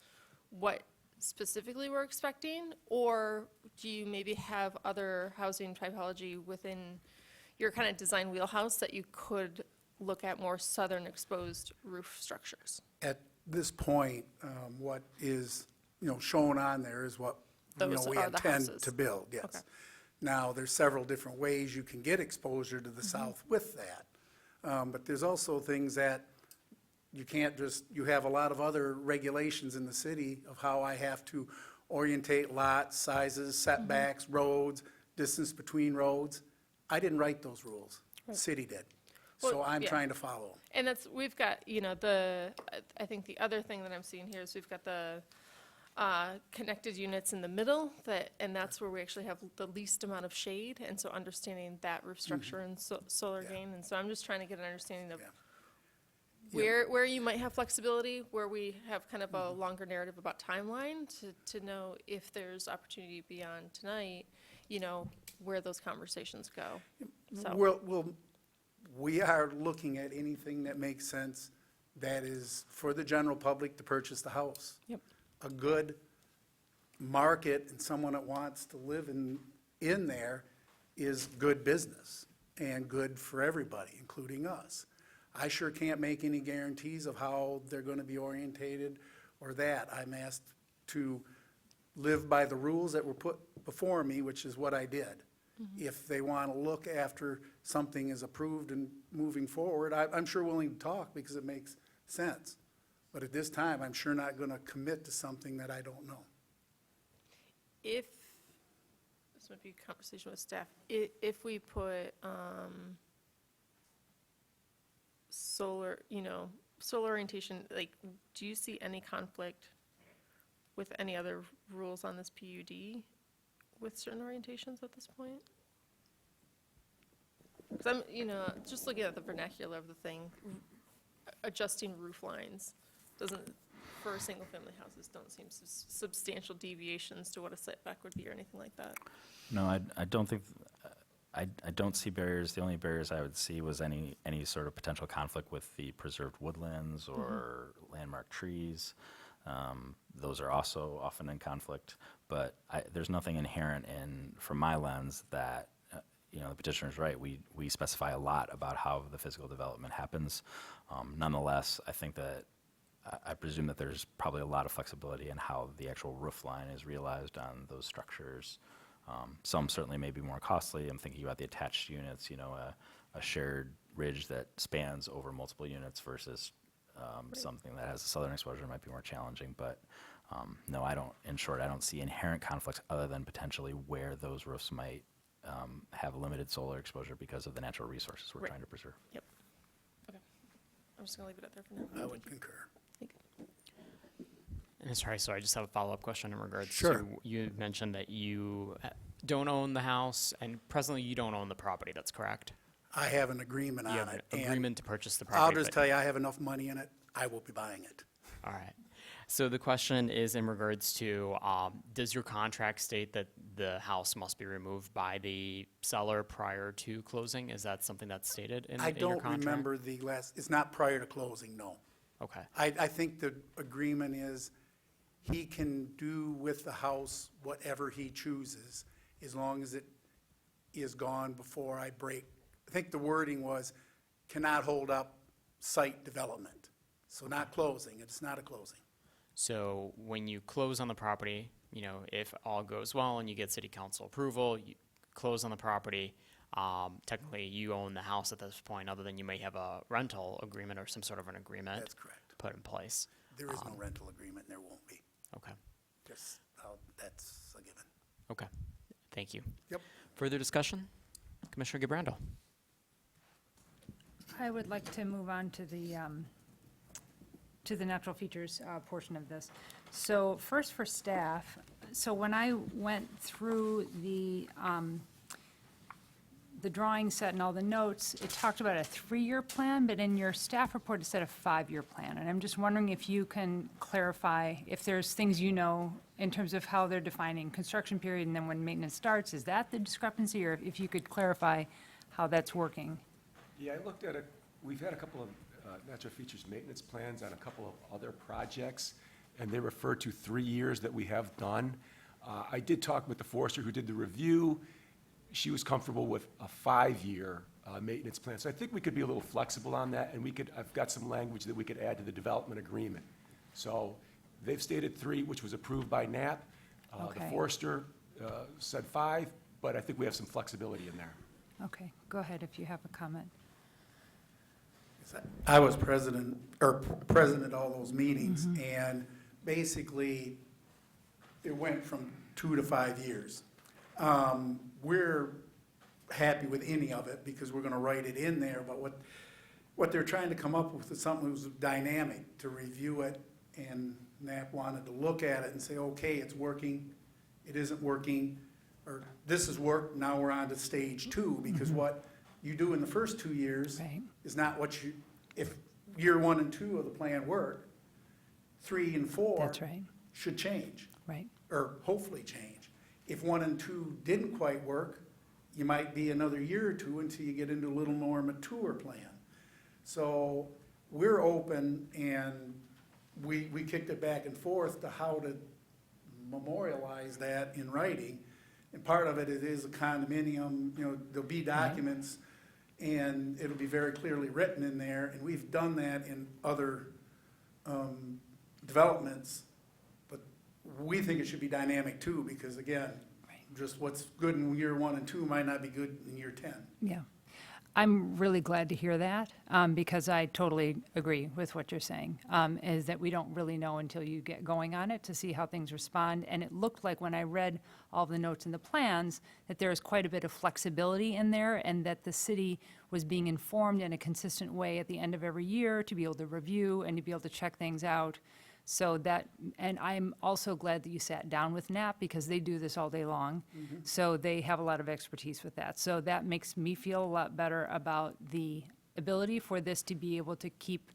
what specifically we're expecting? Or do you maybe have other housing typology within your kind of design wheelhouse that you could look at more southern exposed roof structures? At this point, what is, shown on there is what, Those we are the intend houses. to build, yes. Okay. Now, there's several different ways you can get exposure to the south with that. But there's also things that you can't just, you have a lot of other regulations in the city of how I have to orientate lots, sizes, setbacks, roads, distance between roads. I didn't write those rules. The city did. So Well, I'm yeah. trying to follow them. And we've got, I think the other thing that I'm seeing here is we've got the connected units in the middle, and that's where we actually have the least amount of shade, and so understanding that roof structure and solar gain. And so I'm just trying to get an understanding of where you might have flexibility, where we have kind of a longer narrative about timeline, to know if there's opportunity beyond tonight, where those conversations go. So. We are looking at anything that makes sense that is for the general public to purchase the house. Yep. A good market and someone that wants to live in there is good business and good for everybody, including us. I sure can't make any guarantees of how they're going to be orientated or that. I'm asked to live by the rules that were put before me, which is what I did. If they want to look after something is approved and moving forward, I'm sure willing to talk because it makes sense. But at this time, I'm sure not going to commit to something that I don't know. If, this might be a conversation with staff, if we put solar orientation, do you see any conflict with any other rules on this PUD with certain orientations at this point? Because I'm, just looking at the vernacular of the thing, adjusting roof lines doesn't, for single-family houses, don't seem substantial deviations to what a setback would be or anything like that. No, I don't think, I don't see barriers. The only barriers I would see was any sort of potential conflict with the preserved woodlands or landmark trees. Those are also often in conflict, but there's nothing inherent in, from my lens, that, the petitioner's right. We specify a lot about how the physical development happens. Nonetheless, I think that, I presume that there's probably a lot of flexibility in how the actual roof line is realized on those structures. Some certainly may be more costly. I'm thinking about the attached units, a shared ridge that spans over multiple units versus something that has a southern exposure might be more challenging. But no, in short, I don't see inherent conflicts other than potentially where those roofs might have limited solar exposure because of the natural resources we're trying to preserve. Yep. Okay. I'm just going to leave it at there for now. I would concur. And sorry, so I just have a follow-up question in regards Sure. to, you mentioned that you don't own the house, and presently you don't own the property, that's correct? I have an agreement You on have an it. and agreement to purchase the property. I'll just but- tell you, I have enough money in it, I will be buying it. All right. So the question is in regards to, does your contract state that the house must be removed by the seller prior to closing? Is that something that's stated in I your don't contract? remember the last, it's not prior to closing, no. Okay. I think the agreement is he can do with the house whatever he chooses, as long as it is gone before I break. I think the wording was, cannot hold up site development. So not closing, it's not a closing. So when you close on the property, if all goes well and you get city council approval, you close on the property, technically you own the house at this point, other than you may have a rental agreement or some sort of an agreement That's correct. put in place. There is no rental agreement, and there won't be. Okay. Just, that's a given. Okay. Thank you. Yep. Further discussion? Commissioner Gabrando. I would like to move on to the natural features portion of this. So first for staff, so when I went through the drawing set and all the notes, it talked about a 3-year plan, but in your staff report, it said a 5-year plan. And I'm just wondering if you can clarify if there's things in terms of how they're defining construction period and then when maintenance starts, is that the discrepancy? Or if you could clarify how that's working? Yeah, I looked at it, we've had a couple of natural features maintenance plans on a couple of other projects, and they refer to 3 years that we have done. I did talk with the forester who did the review. She was comfortable with a 5-year maintenance plan. So I think we could be a little flexible on that, and I've got some language that we could add to the development agreement. So they've stated 3, which was approved by NAP. The Okay. forester said 5, but I think we have some flexibility in there. Okay, go ahead if you have a comment. I was present at all those meetings, and basically, it went from 2 to 5 years. We're happy with any of it, because we're gonna write it in there, but what they're trying to come up with is something that was dynamic, to review it, and NAP wanted to look at it and say, okay, it's working, it isn't working, or this has worked, now we're on to stage 2, because what you do in the first 2 years Right. is not if year 1 and 2 of the plan work, 3 and 4 That's right, should change, right. or hopefully change. If 1 and 2 didn't quite work, you might be another year or 2 until you get into a little more mature plan. So we're open, and we kicked it back and forth to how to memorialize that in writing. And part of it is a condominium, there'll be documents, and it'll be very clearly written in there. And we've done that in other developments, but we think it should be dynamic too, because again, just what's good in year 1 and 2 might not be good in year 10. Yeah. I'm really glad to hear that, because I totally agree with what you're saying, is that we don't really know until you get going on it to see how things respond. And it looked like when I read all the notes and the plans, that there is quite a bit of flexibility in there, and that the city was being informed in a consistent way at the end of every year to be able to review and to be able to check things out. So that, and I'm also glad that you sat down with NAP because they do this all day long. So they have a lot of expertise with that. So that makes me feel a lot better about the ability for this to be able to keep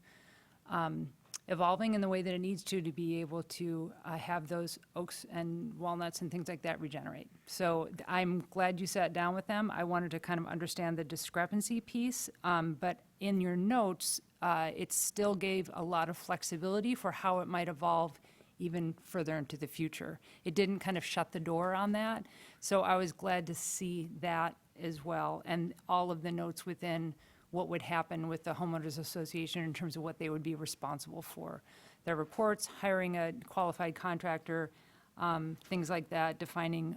evolving in the way that it needs to be able to have those oaks and walnuts and things like that regenerate. So I'm glad you sat down with them. I wanted to kind of understand the discrepancy piece, but in your notes, it still gave a lot of flexibility for how it might evolve even further into the future. It didn't kind of shut the door on that, so I was glad to see that as well, and all of the notes within what would happen with the homeowners association in terms of what they would be responsible for. Their reports, hiring a qualified contractor, things like that, defining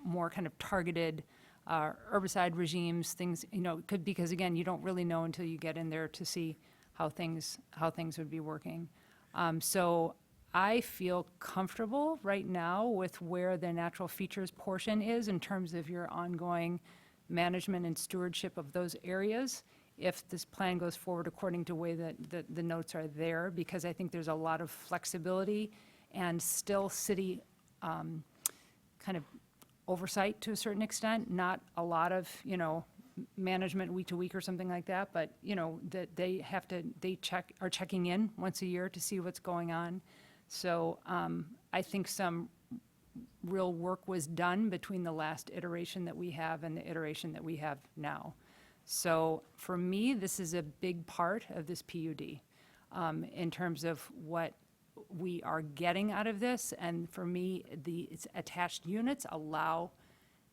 more kind of targeted herbicide regimes, things, because again, you don't really know until you get in there to see how things would be working. So I feel comfortable right now with where the natural features portion is in terms of your ongoing management and stewardship of those areas, if this plan goes forward according to the way that the notes are there, because I think there's a lot of flexibility and still city kind of oversight to a certain extent, not a lot of, management week to week or something like that, but, that they are checking in once a year to see what's going on. So I think some real work was done between the last iteration that we have and the iteration that we have now. So for me, this is a big part of this PUD in terms of what we are getting out of this. And for me, its attached units allow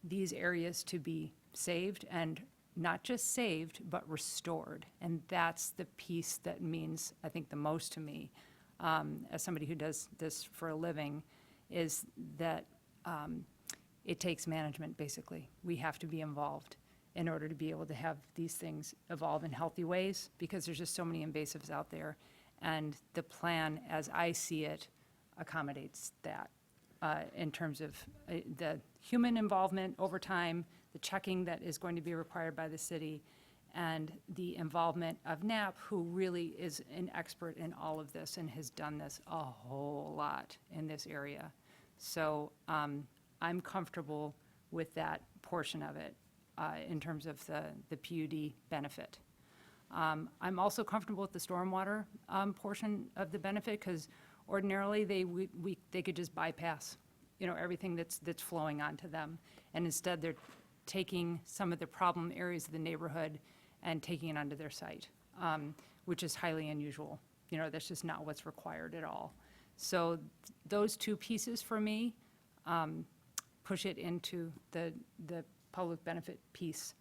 these areas to be saved, and not just saved, but restored. And that's the piece that means, I think, the most to me as somebody who does this for a living, is that it takes management, basically. We have to be involved in order to be able to have these things evolve in healthy ways, because there's just so many invasives out there. And the plan, as I see it, accommodates that in terms of the human involvement over time, the checking that is going to be required by the city, and the involvement of NAP, who really is an expert in all of this and has done this a whole lot in this area. So I'm comfortable with that portion of it in terms of the PUD benefit. I'm also comfortable with the stormwater portion of the benefit, because ordinarily they could just bypass, everything that's flowing onto them, and instead they're taking some of the problem areas of the neighborhood and taking it onto their site, which is highly unusual. That's just not what's required at all. So those two pieces for me push it into the public benefit piece.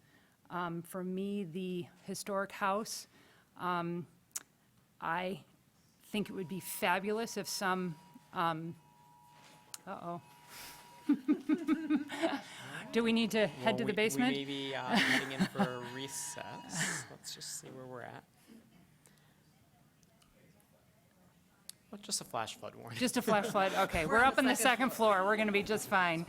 For me, the historic house, I think it would be fabulous if some, uh-oh. Do we need to head to the basement? We may be heading in for a recess. Let's just see where we're at. Well, just a flash flood warning. Just a flash flood, okay. We're up on the second floor. We're going to be just fine.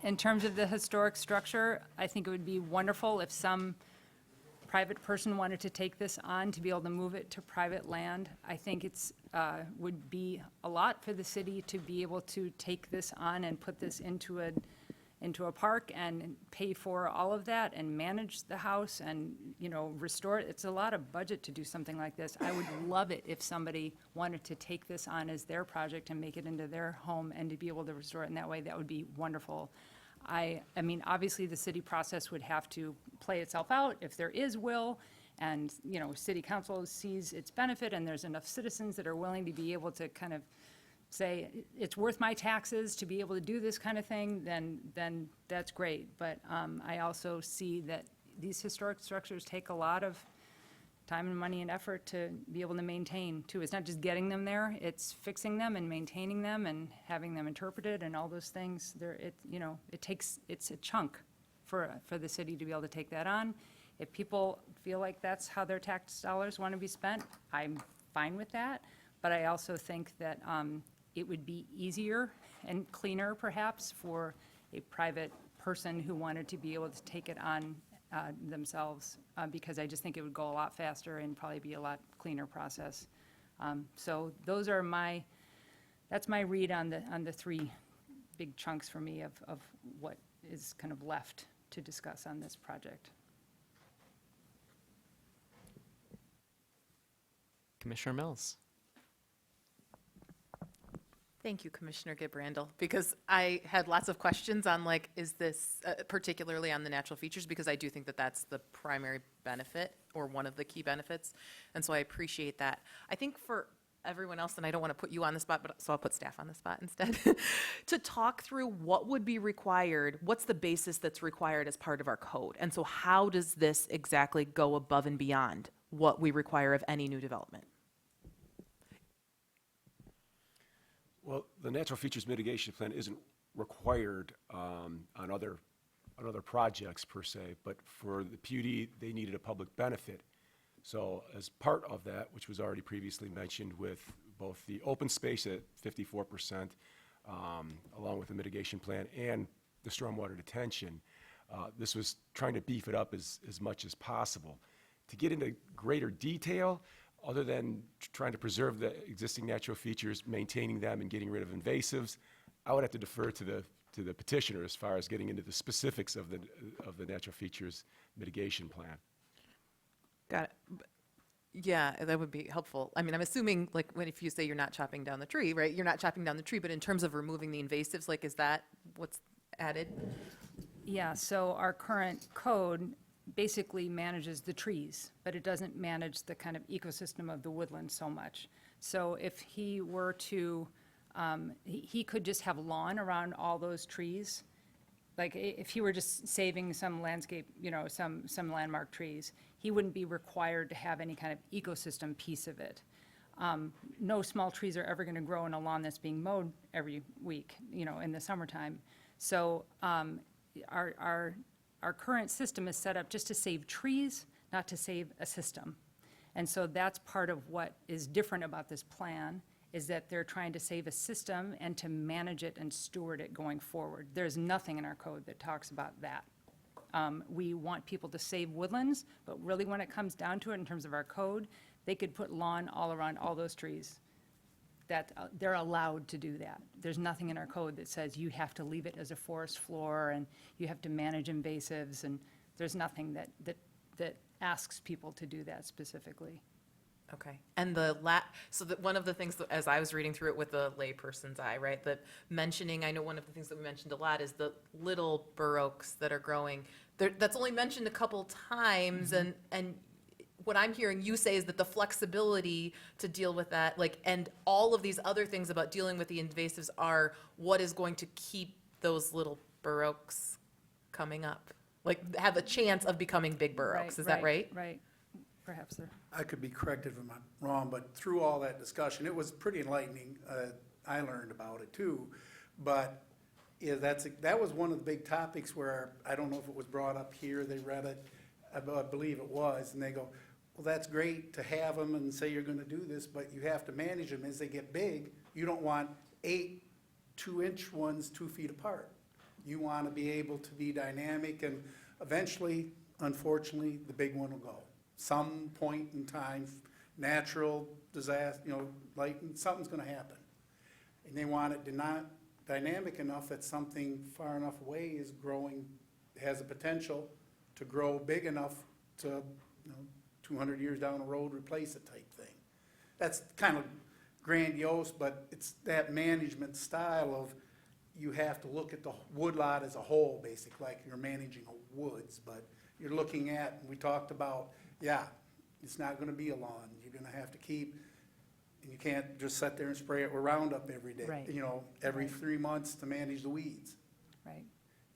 In terms of the historic structure, I think it would be wonderful if some private person wanted to take this on, to be able to move it to private land. I think it's would be a lot for the city to be able to take this on and put this into a park and pay for all of that and manage the house and, restore it. It's a lot of budget to do something like this. I would love it if somebody wanted to take this on as their project and make it into their home and to be able to restore it in that way. That would be wonderful. I mean, obviously, the city process would have to play itself out if there is will, and, city council sees its benefit, and there's enough citizens that are willing to be able to kind of say, it's worth my taxes to be able to do this kind of thing, then that's great. But I also see that these historic structures take a lot of time and money and effort to be able to maintain, too. It's not just getting them there, it's fixing them and maintaining them and having them interpreted and all those things. It's a chunk for the city to be able to take that on. If people feel like that's how their tax dollars want to be spent, I'm fine with that. But I also think that it would be easier and cleaner, perhaps, for a private person who wanted to be able to take it on themselves, because I just think it would go a lot faster and probably be a lot cleaner process. So those are that's my read on the three big chunks for me of what is kind of left to discuss on this project. Commissioner Mills. Thank you, Commissioner Gibrandel, because I had lots of questions on like, is this, particularly on the natural features, because I do think that that's the primary benefit or one of the key benefits. And so I appreciate that. I think for everyone else, and I don't want to put you on the spot, but so I'll put staff on the spot instead, to talk through what would be required, what's the basis that's required as part of our code? And so how does this exactly go above and beyond what we require of any new development? Well, the natural features mitigation plan isn't required on other projects per se, but for the PUD, they needed a public benefit. So as part of that, which was already previously mentioned with both the open space at 54%, along with the mitigation plan and the stormwater detention, this was trying to beef it up as much as possible. To get into greater detail, other than trying to preserve the existing natural features, maintaining them and getting rid of invasives, I would have to defer to the petitioner as far as getting into the specifics of the natural features mitigation plan. Got it. Yeah, that would be helpful. I mean, I'm assuming, like, if you say you're not chopping down the tree, right? You're not chopping down the tree, but in terms of removing the invasives, like, is that what's added? Yeah, so our current code basically manages the trees, but it doesn't manage the kind of ecosystem of the woodland so much. So if he were to, he could just have lawn around all those trees. Like if he were just saving some landscape, some landmark trees, he wouldn't be required to have any kind of ecosystem piece of it. No small trees are ever going to grow in a lawn that's being mowed every week, in the summertime. So our current system is set up just to save trees, not to save a system. And so that's part of what is different about this plan, is that they're trying to save a system and to manage it and steward it going forward. There's nothing in our code that talks about that. We want people to save woodlands, but really when it comes down to it in terms of our code, they could put lawn all around all those trees. That they're allowed to do that. There's nothing in our code that says you have to leave it as a forest floor and you have to manage invasives, and there's nothing that asks people to do that specifically. Okay. And so that one of the things that, as I was reading through it with a layperson's eye, right, the mentioning, I know one of the things that we mentioned a lot is the little bur oaks that are growing. That's only mentioned a couple times, and what I'm hearing you say is that the flexibility to deal with that, like, and all of these other things about dealing with the invasives are what is going to keep those little bur oaks coming up, like have a chance of becoming big bur oaks. Is that right? Right. Perhaps there. I could be corrected if I'm wrong, but through all that discussion, it was pretty enlightening. I learned about it too. But yeah, that was one of the big topics where, I don't know if it was brought up here, they read it, I believe it was, and they go, well, that's great to have them and say you're gonna do this, but you have to manage them as they get big. You don't want 8 2-inch ones 2 feet apart. You wanna be able to be dynamic, and eventually, unfortunately, the big one will go. Some point in time, natural disaster, something's gonna happen. And they want it not dynamic enough that something far enough away is growing, has a potential to grow big enough to, 200 years down the road, replace it type thing. That's kind of grandiose, but it's that management style of, you have to look at the woodlot as a whole, basically, like you're managing a woods, but you're looking at, we talked about, it's not gonna be a lawn. You're gonna have to keep, and you can't just sit there and spray it with Roundup every day. Right. Every 3 months to manage the weeds. Right.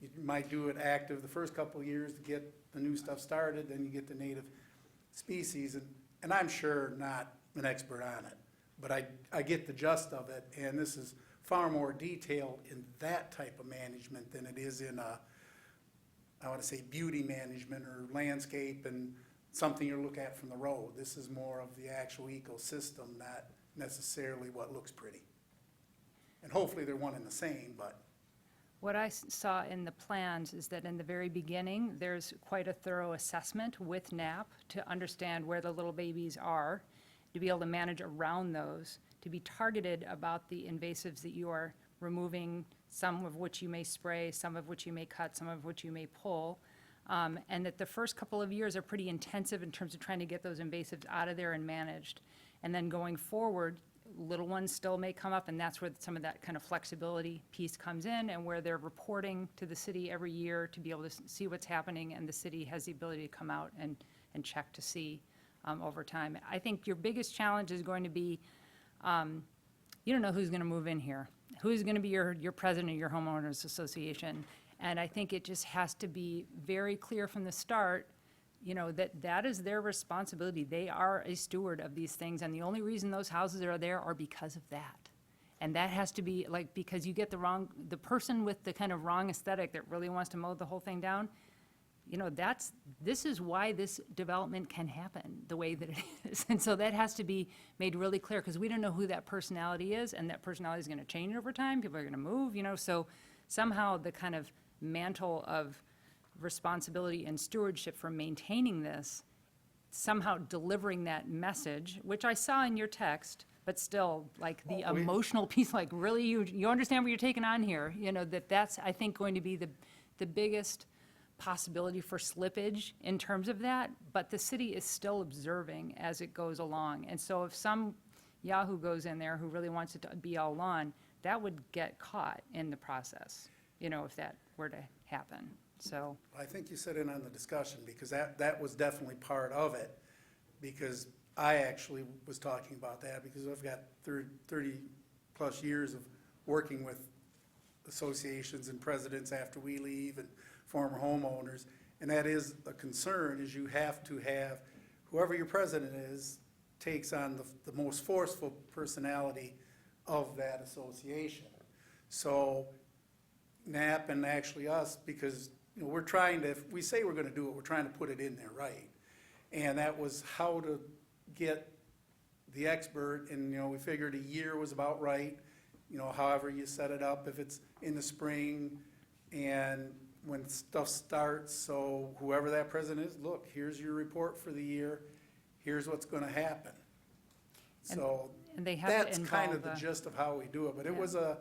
You might do it active the first couple of years to get the new stuff started, then you get the native species, and I'm sure not an expert on it, but I get the gist of it, and this is far more detailed in that type of management than it is in I want to say beauty management or landscape and something you look at from the road. This is more of the actual ecosystem, not necessarily what looks pretty. And hopefully they're one and the same, but What I saw in the plans is that in the very beginning, there's quite a thorough assessment with NAP to understand where the little babies are, to be able to manage around those, to be targeted about the invasives that you are removing, some of which you may spray, some of which you may cut, some of which you may pull. And that the first couple of years are pretty intensive in terms of trying to get those invasives out of there and managed. And then going forward, little ones still may come up, and that's where some of that kind of flexibility piece comes in, and where they're reporting to the city every year to be able to see what's happening, and the city has the ability to come out and check to see over time. I think your biggest challenge is going to be, you don't know who's going to move in here. Who's going to be your president of your homeowners association? And I think it just has to be very clear from the start, you know, that is their responsibility. They are a steward of these things, and the only reason those houses are there are because of that. And that has to be, like, because you get the person with the kind of wrong aesthetic that really wants to mow the whole thing down, you know, this is why this development can happen the way that it is. And so that has to be made really clear, because we don't know who that personality is, and that personality is going to change over time. People are going to move, you know, so somehow the kind of mantle of responsibility and stewardship for maintaining this, somehow delivering that message, which I saw in your text, but still, like, the emotional piece, like, really, you understand what you're taking on here, you know, that's, I think, going to be the biggest possibility for slippage in terms of that, but the city is still observing as it goes along. And so if some yahoo goes in there who really wants it to be all lawn, that would get caught in the process, you know, if that were to happen. So I think you set in on the discussion, because that was definitely part of it, because I actually was talking about that, because I've got 30-plus years of working with associations and presidents after we leave and former homeowners, and that is a concern, is you have to have, whoever your president is, takes on the most forceful personality of that association. So NAP and actually us, because, you know, we're trying to, if we say we're going to do it, we're trying to put it in there right. And that was how to get the expert, and, you know, we figured a year was about right, you know, however you set it up, if it's in the spring and when stuff starts, so whoever that president is, look, here's your report for the year, here's what's going to happen. So and they have to that's kind of involve the gist of how we do it, but it Yeah. was a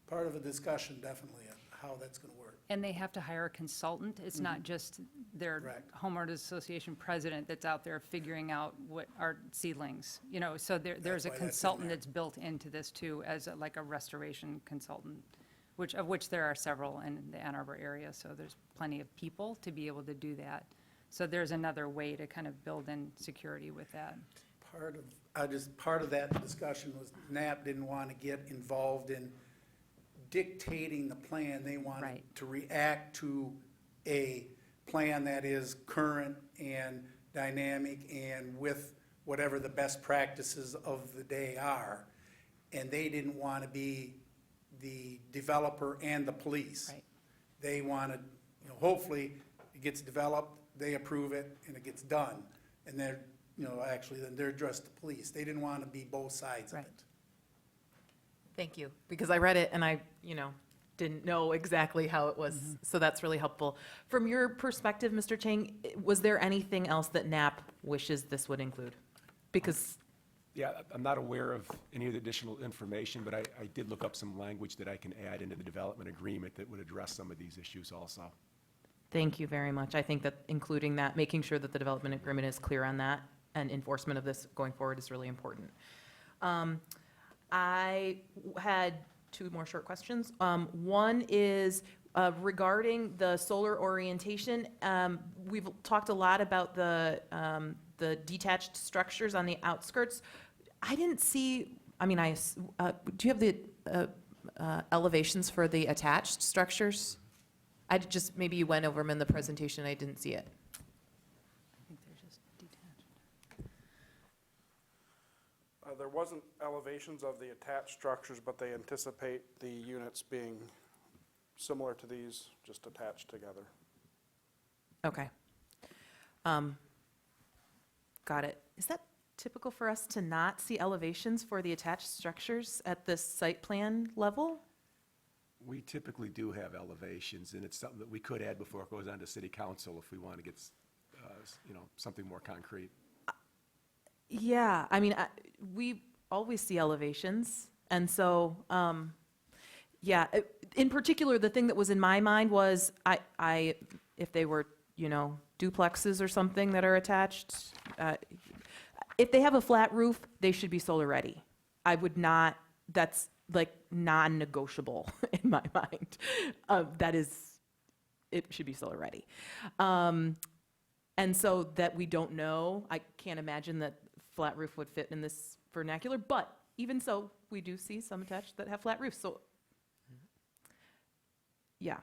part of a discussion, definitely, of how that's going to work. And they have to hire a consultant. It's not just their Correct. homeowners association president that's out there figuring out what are seedlings. You know, so there's a why that's in consultant there. that's built into this too, as like a restoration consultant, of which there are several in the Ann Arbor area. So there's plenty of people to be able to do that. So there's another way to kind of build in security with that. Part of that discussion was NAP didn't want to get involved in dictating the plan. They wanted Right. to react to a plan that is current and dynamic and with whatever the best practices of the day are. And they didn't want to be the developer and the police. Right. They wanted, you know, hopefully it gets developed, they approve it, and it gets done. And they're, you know, actually, then they're just the police. They didn't want to be both sides of Right. it. Thank you, because I read it and I, you know, didn't know exactly how it was, so that's really helpful. From your perspective, Mr. Chang, was there anything else that NAP wishes this would include? Because, Yeah, I'm not aware of any of the additional information, but I did look up some language that I can add into the development agreement that would address some of these issues also. thank you very much. I think that including that, making sure that the development agreement is clear on that and enforcement of this going forward is really important. I had two more short questions. One is regarding the solar orientation. We've talked a lot about the detached structures on the outskirts. I didn't see, I mean, do you have the elevations for the attached structures? Maybe you went over them in the presentation, I didn't see it. I think they're just detached. There wasn't elevations of the attached structures, but they anticipate the units being similar to these, just attached together. Okay. Got it. Is that typical for us to not see elevations for the attached structures at this site plan level? We typically do have elevations, and it's something that we could add before it goes on to city council if we want to get, something more concrete. Yeah, I mean, we always see elevations, and so, yeah, in particular, the thing that was in my mind was, if they were, duplexes or something that are attached, if they have a flat roof, they should be solar ready. I would not, that's like non-negotiable in my mind. It should be solar ready. And so that we don't know, I can't imagine that flat roof would fit in this vernacular, but even so, we do see some attached that have flat roofs, so, yeah.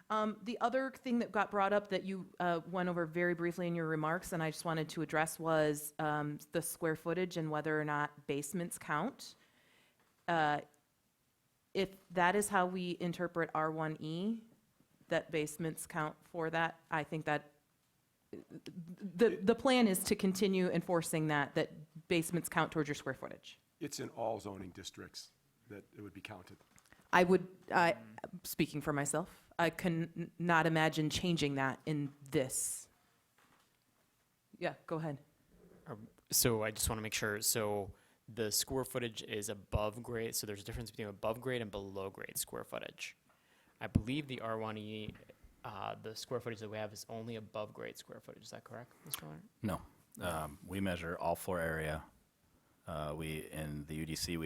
The other thing that got brought up that you went over very briefly in your remarks, and I just wanted to address, was the square footage and whether or not basements count. If that is how we interpret R1E, that basements count for that, I think that the plan is to continue enforcing that basements count towards your square footage. It's in all zoning districts that it would be counted. Speaking for myself, I can not imagine changing that in this. Yeah, go ahead. So I just want to make sure, so the square footage is above grade, so there's a difference between above grade and below grade square footage. I believe the R1E, the square footage that we have is only above grade square footage. Is that correct, Mr. Leonard? No. We measure all floor area. In the UDC,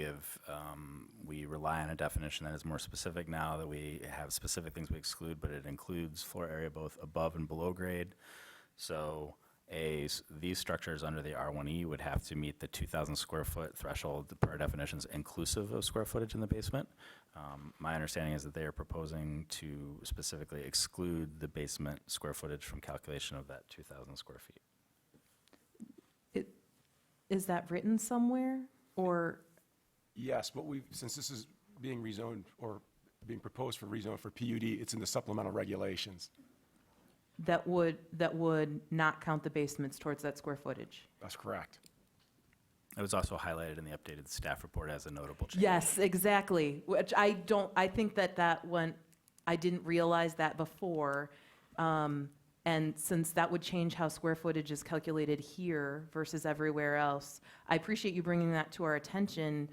we rely on a definition that is more specific now, that we have specific things we exclude, but it includes floor area both above and below grade. So these structures under the R1E would have to meet the 2,000 square foot threshold per definitions, inclusive of square footage in the basement. My understanding is that they are proposing to specifically exclude the basement square footage from calculation of that 2,000 square feet. Is that written somewhere, or? Yes, but since this is being rezoned or being proposed for rezone for PUD, it's in the supplemental regulations. That would not count the basements towards that square footage? That's correct. It was also highlighted in the updated staff report as a notable change. Yes, exactly, which I think that went, I didn't realize that before. And since that would change how square footage is calculated here versus everywhere else, I appreciate you bringing that to our attention.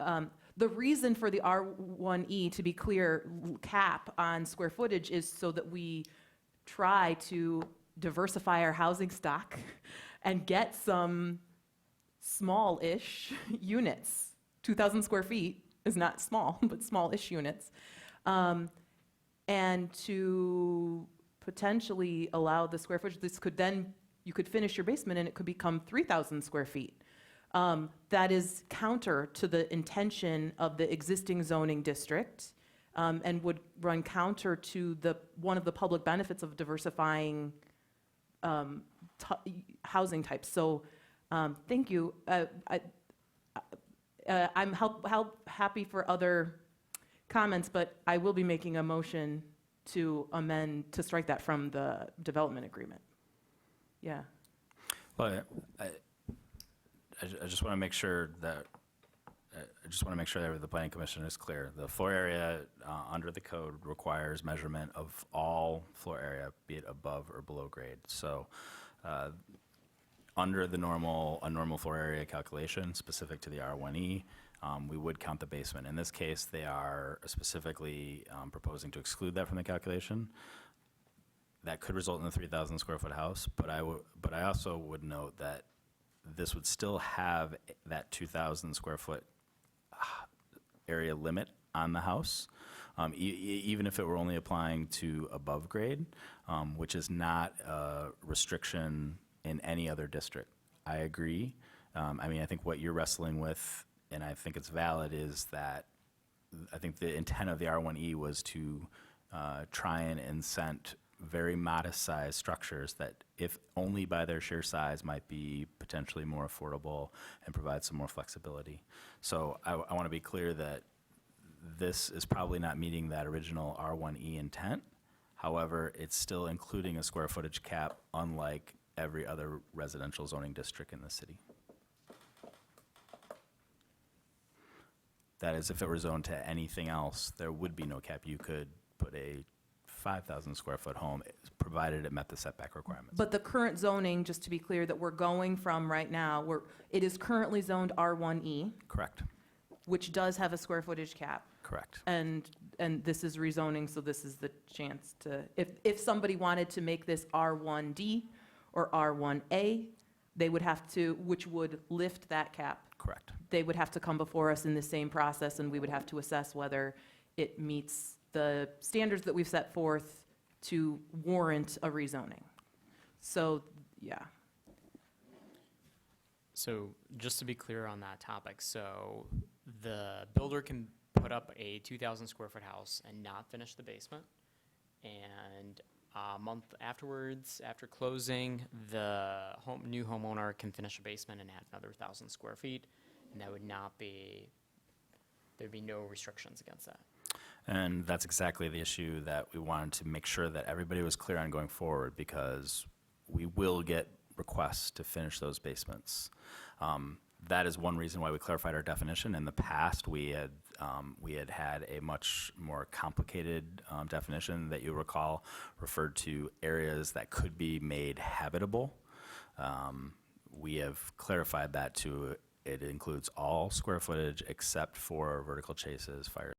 The reason for the R1E, to be clear, cap on square footage is so that we try to diversify our housing stock and get some small-ish units. 2,000 square feet is not small, but small-ish units. And to potentially allow the square footage, you could finish your basement and it could become 3,000 square feet. That is counter to the intention of the existing zoning district, and would run counter to one of the public benefits of diversifying housing types. So, thank you. I'm happy for other comments, but I will be making a motion to amend, to strike that from the development agreement. Yeah. Well, I just want to make sure that, the planning commission is clear. The floor area under the code requires measurement of all floor area, be it above or below grade. So under a normal floor area calculation specific to the R1E, we would count the basement. In this case, they are specifically proposing to exclude that from the calculation. That could result in a 3,000 square foot house, but I also would note that this would still have that 2,000 square foot area limit on the house, even if it were only applying to above grade, which is not a restriction in any other district. I agree. I think what you're wrestling with, and I think it's valid, is that I think the intent of the R1E was to try and incent very modest sized structures that, if only by their sheer size, might be potentially more affordable and provide some more flexibility. So I want to be clear that this is probably not meeting that original R1E intent. However, it's still including a square footage cap, unlike every other residential zoning district in the city. That is, if it were zoned to anything else, there would be no cap. You could put a 5,000 square foot home, provided it met the setback requirements. But the current zoning, just to be clear, that we're going from right now, it is currently zoned R1E, Correct, which does have a square footage cap. correct. And this is rezoning, so this is the chance to, if somebody wanted to make this R1D or R1A, they would have to, which would lift that cap. Correct. They would have to come before us in the same process, and we would have to assess whether it meets the standards that we've set forth to warrant a rezoning. So, yeah. So just to be clear on that topic, so the builder can put up a 2,000 square foot house and not finish the basement. And a month afterwards, after closing, the new homeowner can finish a basement and add another 1,000 square feet. And that would not be, there'd be no restrictions against that. And that's exactly the issue that we wanted to make sure that everybody was clear on going forward, because we will get requests to finish those basements. That is one reason why we clarified our definition. In the past, we had had a much more complicated definition that you recall referred to areas that could be made habitable. We have clarified that to it includes all square footage except for vertical chases, fire